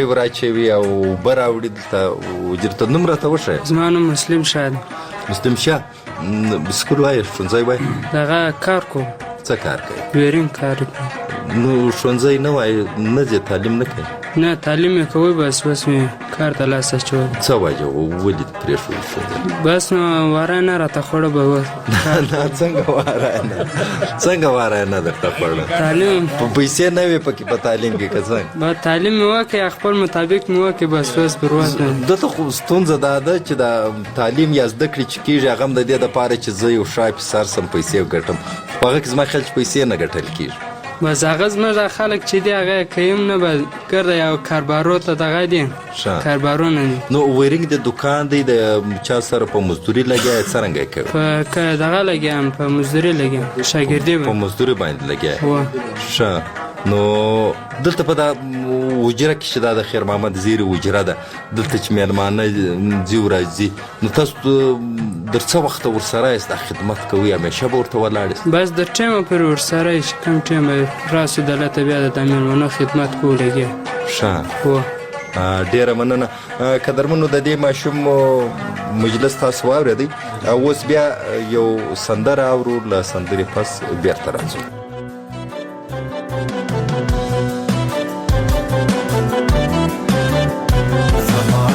وراچوي او براوړي دلته وجرته نوم راته وښه زما نوم مسلم شاه بسکول وای ښوونځی وای دغه کار کوم څه کار کوي ویرین کار نو ښوونځی نه وای نه ځي تعلیم نه کوي نه تعلیم یې کوي بس مې کار ته لاس اچوي څه وجه ولې پرېښود بس نو واره نه راته خوړه به څنګه واره نه درته خوړه تعلیم پیسې نه وي پکې په تعلیم کې که څنګه تعلیم مې وکړې خپل مطابق مې وکړې بس بروز دلته خو ستونزه دا ده چې د تعلیم یا زده کړې چې کېږي هغه هم د دې دپاره چې زه یو ښه افیسر سم پیسې وګټم په هغه کې زما خیال چې پیسې نه ګټل کېږي بس هغه زموږ خلک چې دی هغه کوي نه به ګرده یو کاربارو ته دغه دي کاربارونه دي. نو ویرینګ د دکان دی د چا سره په مزدوري لګیا څرنګه کوي؟ په دغه لګیم په مزدوري لګیم شاګردي په مزدوري باندې لګیا. ښه نو دلته په دا وجره کې چې دا د خیر محمد زیري وجره ده دلته چې میلمانه ځي راځي نو تاسو در څه وخته ورسره یاست دا خدمت کوئ همیشه به ورته ولاړ یاست؟ بس د ټایمه پورې ورسره یې چې کوم ټایم به راسو دلته بیا د میلمنو خدمت کوو لګیا. ښه ډیره مننه. قدرمنو د دې ماشوم مجلس تاسو واورېدئ او اوس بیا یو سندره اورو له سندرې پس بیرته راځو.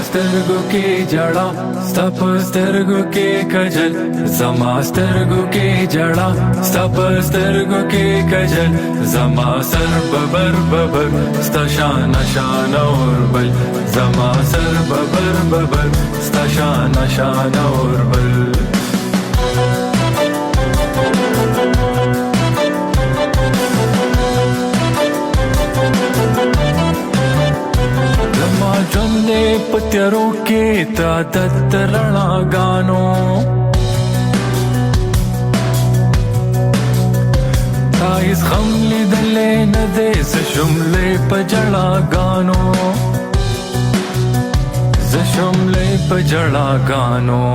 سترګو کې جړا ستپ سترګو کې کجل زما سترګو کې جړا ستپ سترګو کې کجل زما سر ببر ببر ستا شان شان اور بل زما سر ببر ببر ستا شان شان اور بل. جنده پتیرو کې تا دت رڼا غانو تا هیڅ غم لیدلې نه دې ز شملې په جړا غانو ز شملې په جړا غانو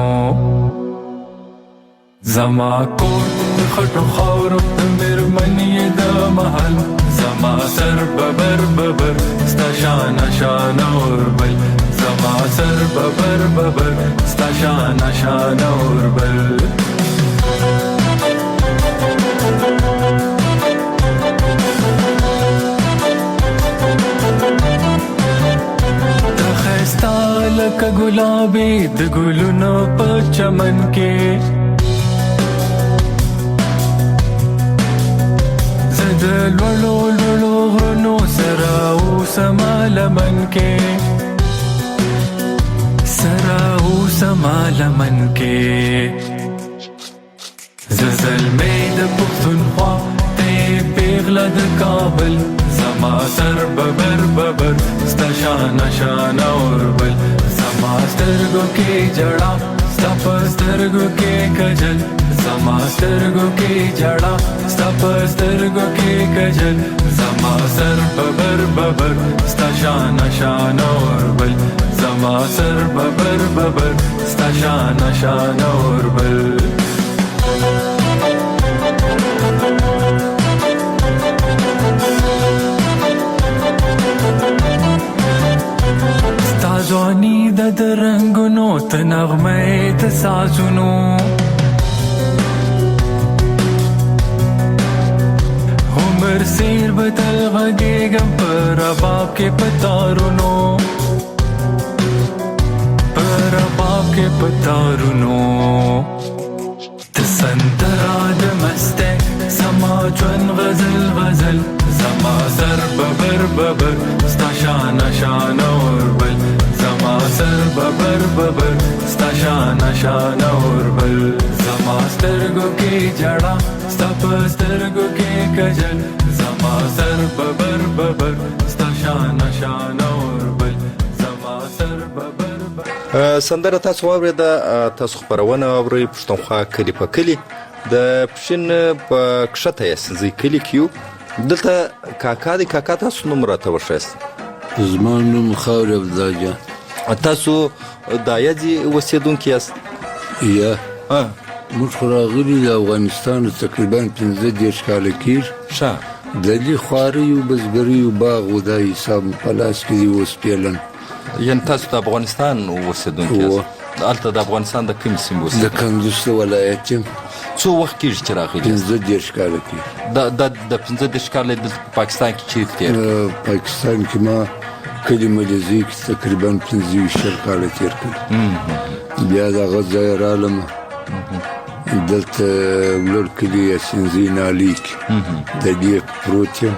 زما کور د خټو خاورو د مېرمنې د محل زما سر ببر ببر ستا شان شان اور بل زما سر ببر ببر ستا شان شان اور بل. خستا لکه ګلابي د ګلونو په چمن کې د لولو لولو غرونو سره اوسما لمن کې سره اوسما لمن کې زلزلمې د پښتونخوا ته پیغله د کابل زما سر ببر ببر ستا شان شان اور بل زما سترګو کې جړا ستا په سترګو کې کجل زما سترګو کې جړا ستا په سترګو کې کجل زما سر ببر ببر ستا شان شان اور بل زما سر ببر ببر ستا شان شان اور بل. ستا ځواني د رنګونو ته نغمې د سازونو عمر سیر بتل غږېږم په رباب کې پتارونو په رباب کې پتارونو ته سندره د مسته زما ژوند غزل غزل زما سر ببر ببر ستا شان شان اور بل زما سر ببر ببر ستا شان شان اور بل زما سترګو کې جړا ستا په سترګو کې کجل زما سر ببر ببر ستا شان شان اور بل زما سر ببر ببر. سندره تاسو واورېده تاسو خپرونه اورئ پښتونخوا کلي په کلي د پښین په کښته یې سنځي کلي کې یو دلته کاکا دی. کاکا تاسو نوم راته وښایاست؟ زما نوم خاورې عبدالله جان. تاسو د ایاځي اوسېدونکي یاست؟ یا موږ خو راغلي د افغانستان تقریبا 15 کاله کېږي. ښه د دې خواریو بزګریو باغ و دا حساب په لاس کې دی اوس پیلن. یعنې تاسو د افغانستان اوسېدونکي یاست؟ هلته د افغانستان د کومې سیمې اوسېدونکي؟ د کندوز ولایت یم. څو وخت کېږي چې راغلي یاست؟ 15 کاله کېږي. د 15 کاله دلته په پاکستان کې چیرته تېر کړي؟ پاکستان کې ما کلي ملیزۍ کې تقریبا 15 کاله تېر کړي. بیا دغه ځای رالم دلته ولور کلي سنځي نالي کې د دې پروت یم.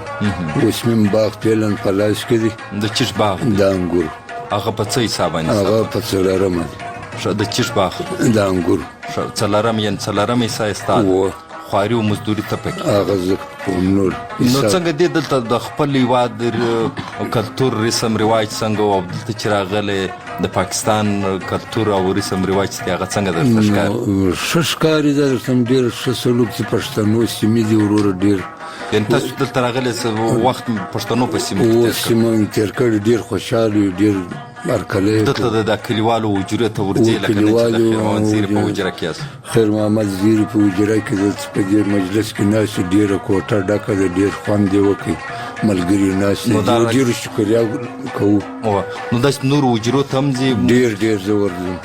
اوس مې باغ پیلن په لاس کې دی. د چیش باغ؟ د انګور. هغه په څه حساب باندې؟ هغه په څلورم. د چیش باغ؟ د انګور. څلورم یعنې څلورم حصه یې ستا ده؟ خواري او مزدوري ته پکې هغه زه کوم نور نو څنګه دې دلته د خپل هیواد کلتور رسم رواج څنګه او دلته چې راغلی د پاکستان کلتور او رسم رواج چې هغه څنګه درته ښکاري؟ ښه ښکاري درته ډېر ښه سلوک چې پښتنو سیمې دي وروره ډېر یعنې تاسو دلته راغلی وخت پښتنو په سیمه کې سیمه مې تېر کړی ډېر خوشحال وي ډېر هرکلی دلته د کلیوالو حجرې ته ورځې لکه نه چې د خیر محمد زیري په حجره کې یاست خیر محمد زیري په حجره کې دلته په دې مجلس کې ناست ډېره کوټه ډکه ده ډېر خوند یې وکړي ملګري ناست دي ډېرو شکریا کوو نو داسې نورو حجرو ته هم ځي؟ ډېر زه ورځم.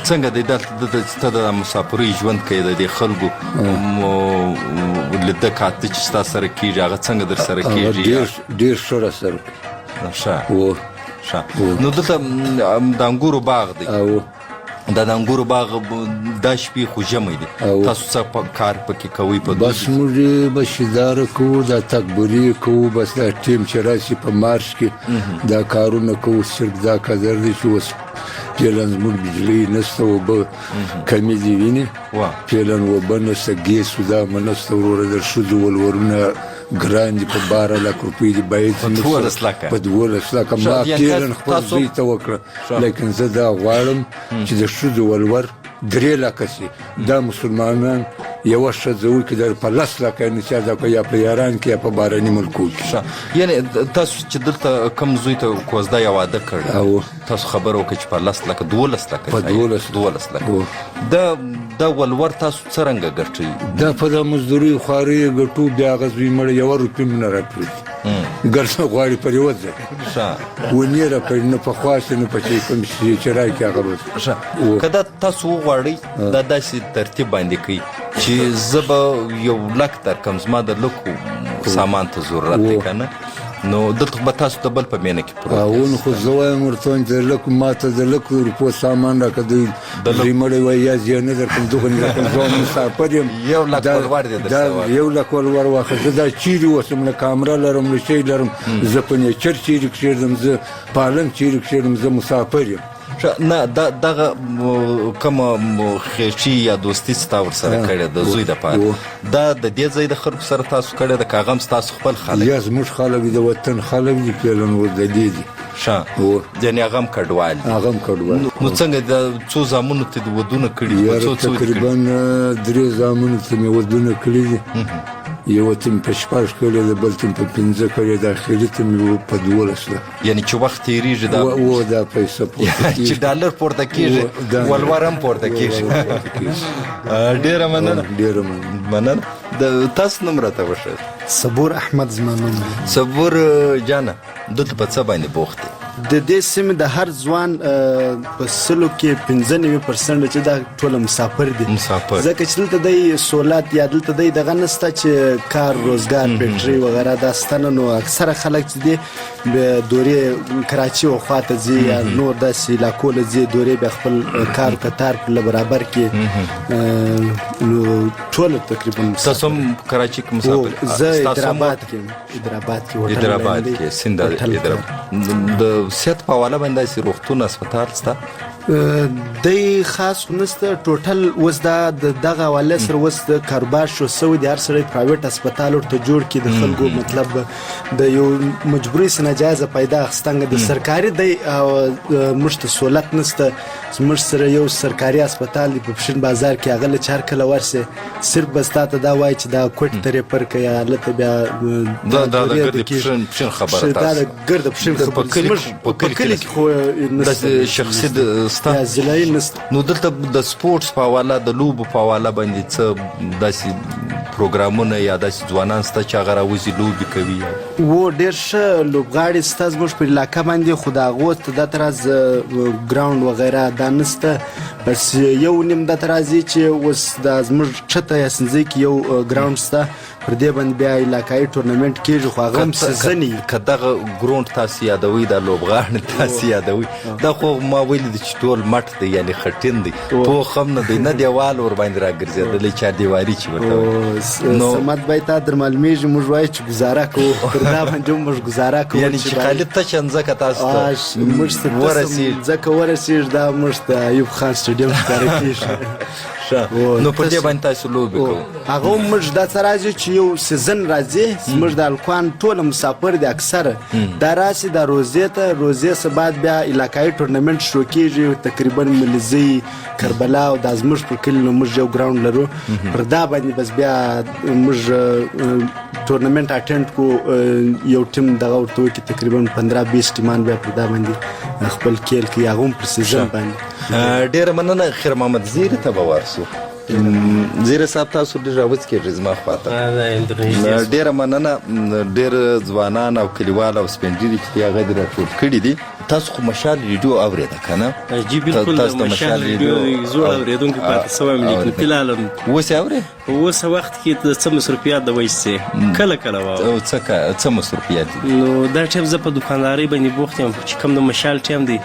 څنګه دی دلته ته د مسافرۍ ژوند کوې د دې خلکو لیده کاته چې ستا سره کېږي هغه څنګه در سره کېږي؟ ډېر ښه راسره ښه نو دلته د انګورو باغ دی دا د انګورو باغ دا شپې خو ژمی دی تاسو څه کار پکې کوئ؟ بس موږ بشیداره کوو دا تکبري کوو بس دا ټیم چې راشي په مارچ کې دا کارونه کوو صرف دا قدر دی چې اوس فعلا زموږ بجلۍ نشته اوبه کمې دي وینې فعلا اوبه نشته ګیس دا مه نشته وروره د ښځو ولورونه ګران دي په 12 لک روپۍ دي باید په 12 لکه ما فعلا خپل زوی ته وکړه لیکن زه دا غواړم چې د ښځو ولور 3 لکه سي دا مسلمانان یوه ښځه وکړي دا په 10 لکه انتیاز وکړي یا په ایران کې یا په بهرني ملکو کې. یعنې تاسو چې دلته کم زوی ته کوزده یا واده کړی تاسو خبر وکړئ چې په 10 لکه 12 لکه په 12 لکه دا ولور تاسو څرنګه ګټئ؟ دا په د مزدوري خوارۍ ګټو بیا هغه زوی مړی 1 روپۍ مې نه راپرېږدي ګرځه غواړي پر یوه ځای ونې راکړي نه په خواست نه په چې کوم شي چې راکړي هغه به که دا تاسو وغواړئ دا داسې ترتیب باندې کوي چې زه به 1 لک درکړم زما د لکو سامان ته ضرورت دی که نه نو دلته به تاسو د بل په مینه کې پروت خو زه وایم ورته د لکو ما ته د لکو روپو سامان راکړه دوی مړی وایي یا زه یې نه درکړم دغه نه درکړم زه مسافر یم 1 لک ولور دی دا 1 لک ولور واخله زه دا چیرې اوسم نه کامره لرم نه شی لرم زه په نیچر چیرې کښېږدم زه پالن چیرې کښېږدم زه مسافر یم. نه دغه کومه خېشي یا دوستي چې تا ورسره کړې د زوی دپاره دا د دې ځای د خلکو سره تاسو کړې ده که هغه هم ستاسو خپل خلک؟ یا زموږ خلک دي د وطن خلک دي فعلا ور د دې دي یعنې هغه هم کډوال نو څنګه د څو زامنو ته دې ودونه کړي؟ تقریبا 3 زامنو ته مې ودونه کړي دي یو ته مې په 6 کړی ده بل ته مې په 15 کړی ده اخري ته مې په 12 ده یعنې چې وخت تېرېږي دا پیسه پورته کېږي چې ډالر پورته کېږي ولور هم پورته کېږي. ډېره مننه تاسو نوم راته وښایئ؟ صبور احمد زما نوم دی. صبور جانه دلته په څه باندې بوخت دی؟ د دې سیمې د هر ځوان په سلو کې 95% چې دا ټول مسافر دي ځکه چې دلته دی سہولت یا دلته دی دغه نسته چې کار روزګار فیکټري وغیره دا ستنه نو اکثره خلک چې دي دورې کراچي او خواته ځي یا نور داسې علاقو له ځي دورې بیا خپل کار کتار په برابر کې نو ټول تقریبا تاسو هم کراچي کې مسافر؟ زه حیدرآباد کې سند د صحت په حواله باندې داسې روغتون هسپتال شته؟ دی خاص نسته ټوټل اوس دا دغه حواله سره اوس د کاروبار شو سوی د هر سړی پرایویټ هسپتال ورته جوړ کړي د خلکو مطلب د یو مجبوري سه ناجایزه پیدا اخیستنګ د سرکاري دی موږ ته سہولت نسته موږ سره یو سرکاري هسپتال دی په پښین بازار کې هغه له چار کله ورسه صرف بس تاسو دا وایي چې دا کوټ ترې پر کې حالت بیا دا ګرد پښین خبره دا ګرد پښین خبره په کلی کې خو د شخصي نو دلته د سپورټس په حواله د لوبو په حواله باندې څه داسې پروګرامونه یا داسې ځوانان شته چې هغه راوځي لوبې کوي؟ ډېر ښه لوبغاړي شته زموږ په علاقه باندې خو د هغو ته دا تراز ګراوند وغیره دا نشته بس یو نیم دا ترازي چې اوس د زموږ چته یا سنځي کې یو ګراوند شته پر دې باندې بیا علاقایي ټورنمنټ کېږي خو هغه هم سیزني که دغه ګراوند تاسو یادوئ دا لوبغاړي تاسو یادوئ دا خو ما ویلي دي چې ټول مټ دی یعنې خټین دی پوخ هم نه دی نه دیوال ور باندې راګرځېدلی چاردیواري چې ورته وایي نو سمت باید تا در معلومیږي موږ وایو چې ګزاره کوو پر دا باندې هم موږ ګزاره کوو یعنې چې خالد ته چې ځمکه تاسو ته موږ ته ځمکه ورسېږي دا موږ ته ایوب خان سټډیم میډیم ښکاره کېږي. نو په دې باندې تاسو لوبې کوو. هغه هم موږ دا څه راځي چې یو سیزن راځي زموږ د الکوان ټوله مسافر دي اکثره دا راسي دا روزې ته روزې څه بعد بیا علاقایي ټورنمنټ شروع کېږي تقریبا ملیزي کربلا او دا زموږ په کلي نو موږ یو ګراوند لرو پر دا باندې بس بیا موږ ټورنمنټ اټینډ کو یو ټیم دغه ورته وکړي تقریبا 15-20 ټیمان بیا پر دا باندې خپل کېل کوي هغه هم پر سیزن باندې. ډېره مننه خیر محمد زیري ته به ورسو. زیره صاحب تاسو ډېر راوځ کېږئ زما خواته. ډېره مننه. ډېر ځوانان او کلیوال او سپین ږیري چې دي هغه دې راټول کړي دي. تاسو خو مشال ریډیو اورېده که نه؟ جی بلکل د مشال ریډیو زوړ اورېدونکی پاتې سوی یم لیکن فلحال اوس یې اورې؟ په اوسه وخت کې د څه مصروفیات د وجې کله کله واورم. څه مصروفیات دي؟ نو دا ټایم زه په دوکاندارۍ باندې بوخت یم چې کوم د مشال ټایم دی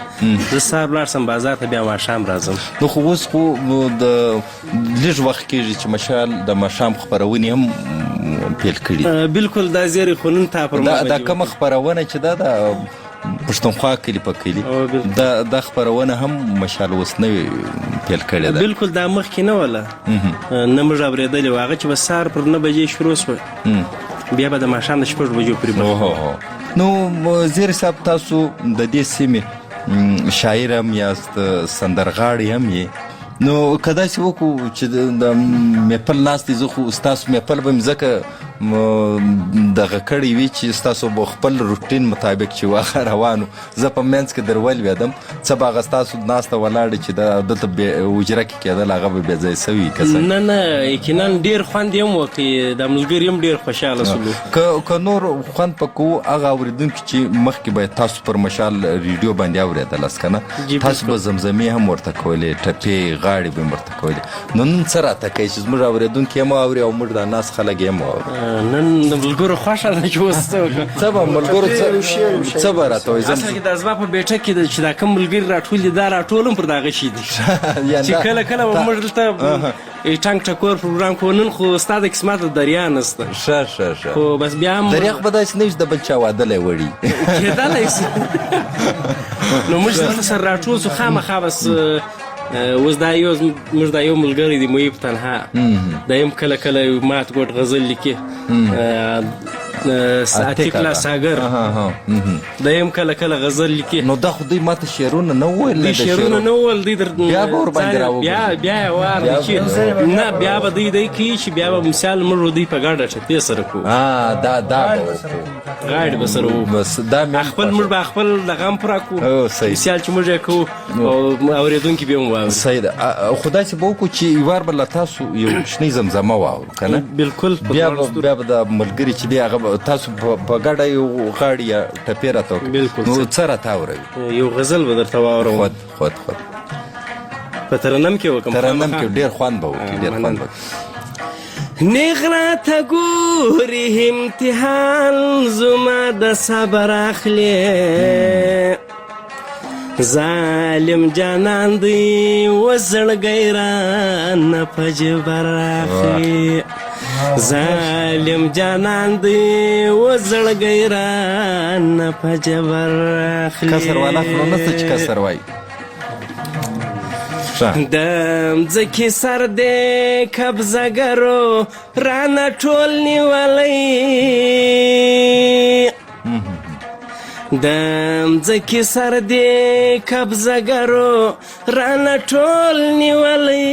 زه سهار ولاړ سم بازار ته بیا ماښام راځم. نو خو اوس خو د لږ وخت کېږي چې مشال د ماښام خپرونې هم پیل کړي. بلکل دا زیری خو نن تا پر ما دا کومه خپرونه چې دا د پښتونخوا کلي په کلي دا خپرونه هم مشال اوس نوې پیل کړې ده. بلکل دا مخکې نه وله نه موږ اورېدلې وه هغه چې به سهار پر 9 بجې شروع شوه بیا به د ماښام د 6 بجو پورې نو زیري صاحب تاسو د دې سیمې شاعر هم یاست سندرغاړی هم یې نو که داسې وکړو چې د میپل ناست دی زه خو ستاسو میپل به مې ځکه دغه کړی وي چې ستاسو به خپل روټین مطابق چې واخه روانو زه په منځ کې در ولوېدم څه به هغه ستاسو ناسته ولاړې چې دلته حجره کې کېدل هغه به بې ځای سوي نه یقینا ډېر خوند یې هم وکړي د ملګري هم ډېر خوشحاله شولو که نور خوند په کوو هغه اورېدونکي چې مخکې به تاسو پر مشال ریډیو باندې اورېدلاست که نه تاسو به زمزمې هم ورته کولې ټپې غاړې به یې ورته کولې نو نن څه راته کوي چې زموږ اورېدونکي هم اوري او موږ دا ناست خلک یې هم اوري نن د ملګرو خوښه ده چې اوس څه به ملګرو څه به راته وایي اصل کې دا زما په بیټه کې چې دا کوم ملګري راټول دي دا راټول هم پر دغه شي دي چې کله کله به موږ دلته ټانک ټکور پروګرام کوو نن خو ستا د قسمت دریا نشته ښه خو بس بیا هم دریغ به داسې نه وي چې د بل چا واده لی وړي کېدلی شي نو موږ دلته سره راټول سو خامخا بس اوس دا موږ دا یو ملګری دی محیب تنها دا یم کله کله مات ګوټ غزل لیکي اتیکلا ساګر دا یم کله کله غزل لیکي نو دا خو دوی ماته شعرونه نه وویل دوی شعرونه نه وویل دوی بیا به ورباندې راوګرځي بیا یې وار دی چې نه بیا به دوی کوي چې بیا به مثال موږ دوی په ګډه ټپې سره کوو دا غاړې به سره وو خپل موږ به خپل دغه هم پوره کوو مثال چې موږ یې کوو او اورېدونکي به هم واوري صحیح ده خو داسې به وکړو چې یوار به له تاسو یو شنۍ زمزمه واورو که نه بلکل بیا به د ملګري چې دی هغه تاسو په ګډه یو غاړې یا ټپې راته وکړو نو څه راته اوروي یو غزل به درته واورم خود په ترنم کې وکړم ترنم کې ډېر خوند به وکړي ډېر خوند به نیغ راته ګوري امتحان زما د صبر اخلي ظالم جانان دی وزړګی رانه په جبر اخلي ظالم جانان دی وزړګی رانه په جبر اخلي کسر والا خو نسته چې کسر وایي د مځکې سر دی قبضهګرو رانه ټول نیولی د مځکې سر دی قبضهګرو رانه ټول نیولی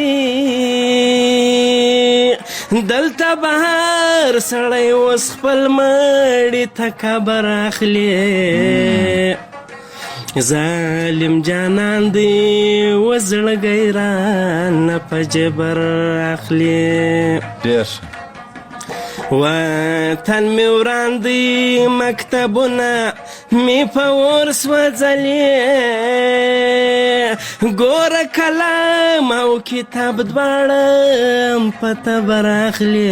دلته بهر سړی اوس خپل مړي ته قبر اخلي ظالم جانان دی وزړګی رانه په جبر اخلي وطن مې وران دی مکتبونه مې په اور سوځلي ګوره کلام او کتاب دواړه په تبر اخلي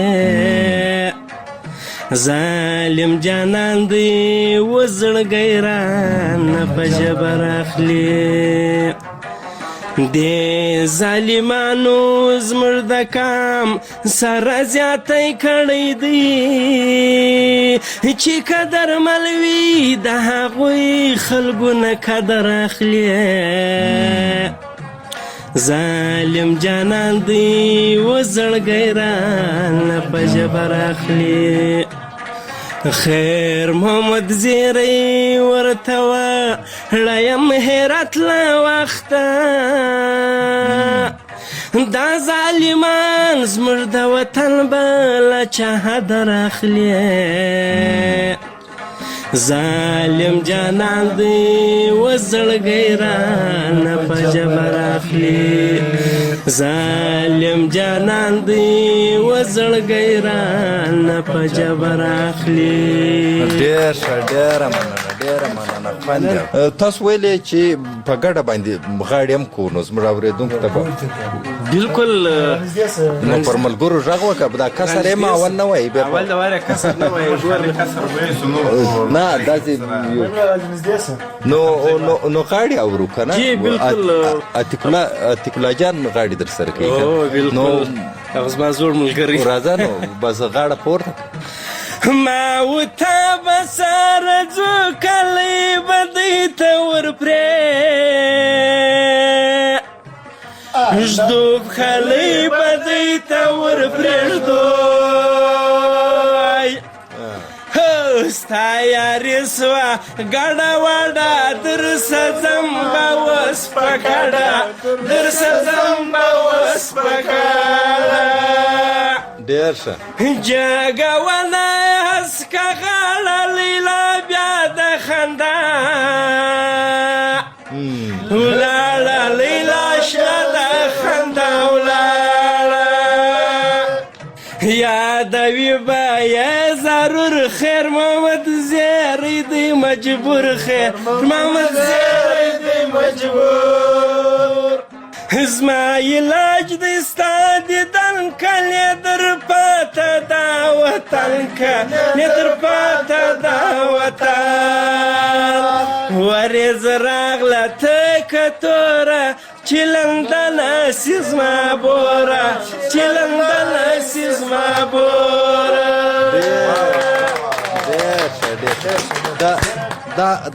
ظالم جانان دی وزړګی رانه په جبر اخلي دې ظالمانو زموږ د کام سره زیاتی کړی دی چې قدر ملوي د هغوی خلکو نه قدر اخلي ظالم جانان دی و زړګی رانه په ژبه راخلي خیر محمد زیری ورته وړیم هرات له وخته دا ظالمان زموږ د وطن به له چا حده راخلي ظالم جانان دی و زړګی رانه په ژبه راخلي ظالم جانان دی و زړګی رانه په ژبه راخلي. ډېر ښه، ډېره مننه خوند دی. تاسو ویلې چې په ګډه باندې غاړې هم کوو نو زموږ اورېدونکو ته به بلکل نو پر ملګرو غږ وکړه دا کسر یې اول نه وایي اول د واره کسر نه وایي ګورې کسر نه داسې نو غاړې اورو که نه جی بلکل عتیق الله جان غاړې در سره کوي بلکل هغه زما زوړ ملګری راځه نو بس غاړه پورته ما وتا بسر ځو کلی بدی ته ورپرې ژدوب خلی بدی ته ورپرېږدو ستا یاري سوه ګډه وډه درسه ځم به اوس په کډه درسه ځم به اوس په کډه ډېر ښه جګونه هسکه غاړه لیلا بیا د خندا ولاړه لیلا شنه د خندا ولاړه یادوي به یې ضرور خیر محمد زیری دی مجبور خیر محمد زیری دی مجبور زما علاج دی ستا دیدن کلی در پاته دا وطن کلی در پاته دا وطن وریز راغله ته کتوره چې لندنه سی زما بوره چې لندنه سی زما بوره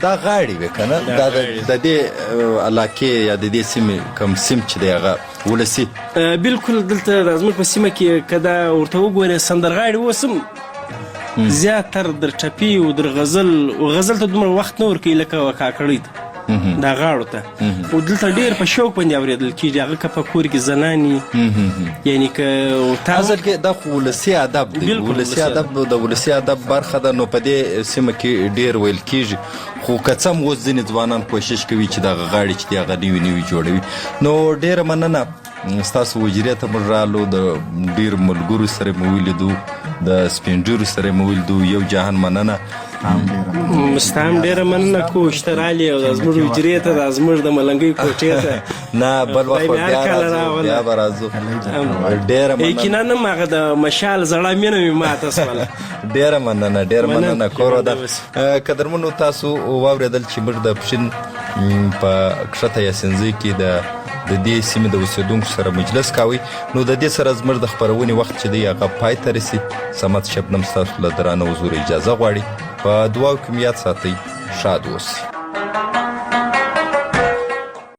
دا غاړې وې که نه دا د دې علاقې یا د دې سیمې کوم سیم چې دی هغه ولسي بلکل دلته د زموږ په سیمه کې که دا ورته وګورې سندرغاړي اوس هم زیاتر در ټپي او در غزل ته دومره وخت نه ورکوي لکه کاکړۍ ته دا غاړو ته او دلته ډېر په شوق باندې اورېدل کېږي هغه که په کور کې زناني یعنی که اصل کې دا خو ولسي ادب دی ولسي ادب د ولسي ادب برخه ده نو په دې سیمه کې ډېر ویل کېږي خو که څه هم اوس ځینې ځوانان کوشش کوي چې دغه غاړې چې دی هغه نوي جوړوي نو ډېره مننه ستاسو وجرې ته موږ رالو د ډېرو ملګرو سره مو ولیدو د سپین ږیرو سره مو ولیدو یو جهان مننه ستا هم ډېره مننه کوش ته رالې او دا زموږ حجرې ته دا زموږ د ملنګۍ کوټې ته نه بل وخت بیا به راځو ډېره مننه یقینا هم هغه د مشال زړه مینه مې ماته سوله ډېره مننه کور ده قدرمنو تاسو واورېدل چې موږ د پښین په کښته یا سنځۍ کې د دې سیمې د اوسېدونکو سره مجلس کوي نو د دې سره زموږ د خپرونې وخت چې دی هغه پای ته رسي صمد شبنم ستاسو له درانه حضور اجازه غواړي په دعاو کې مو یاد ساتئ شاد اوسئ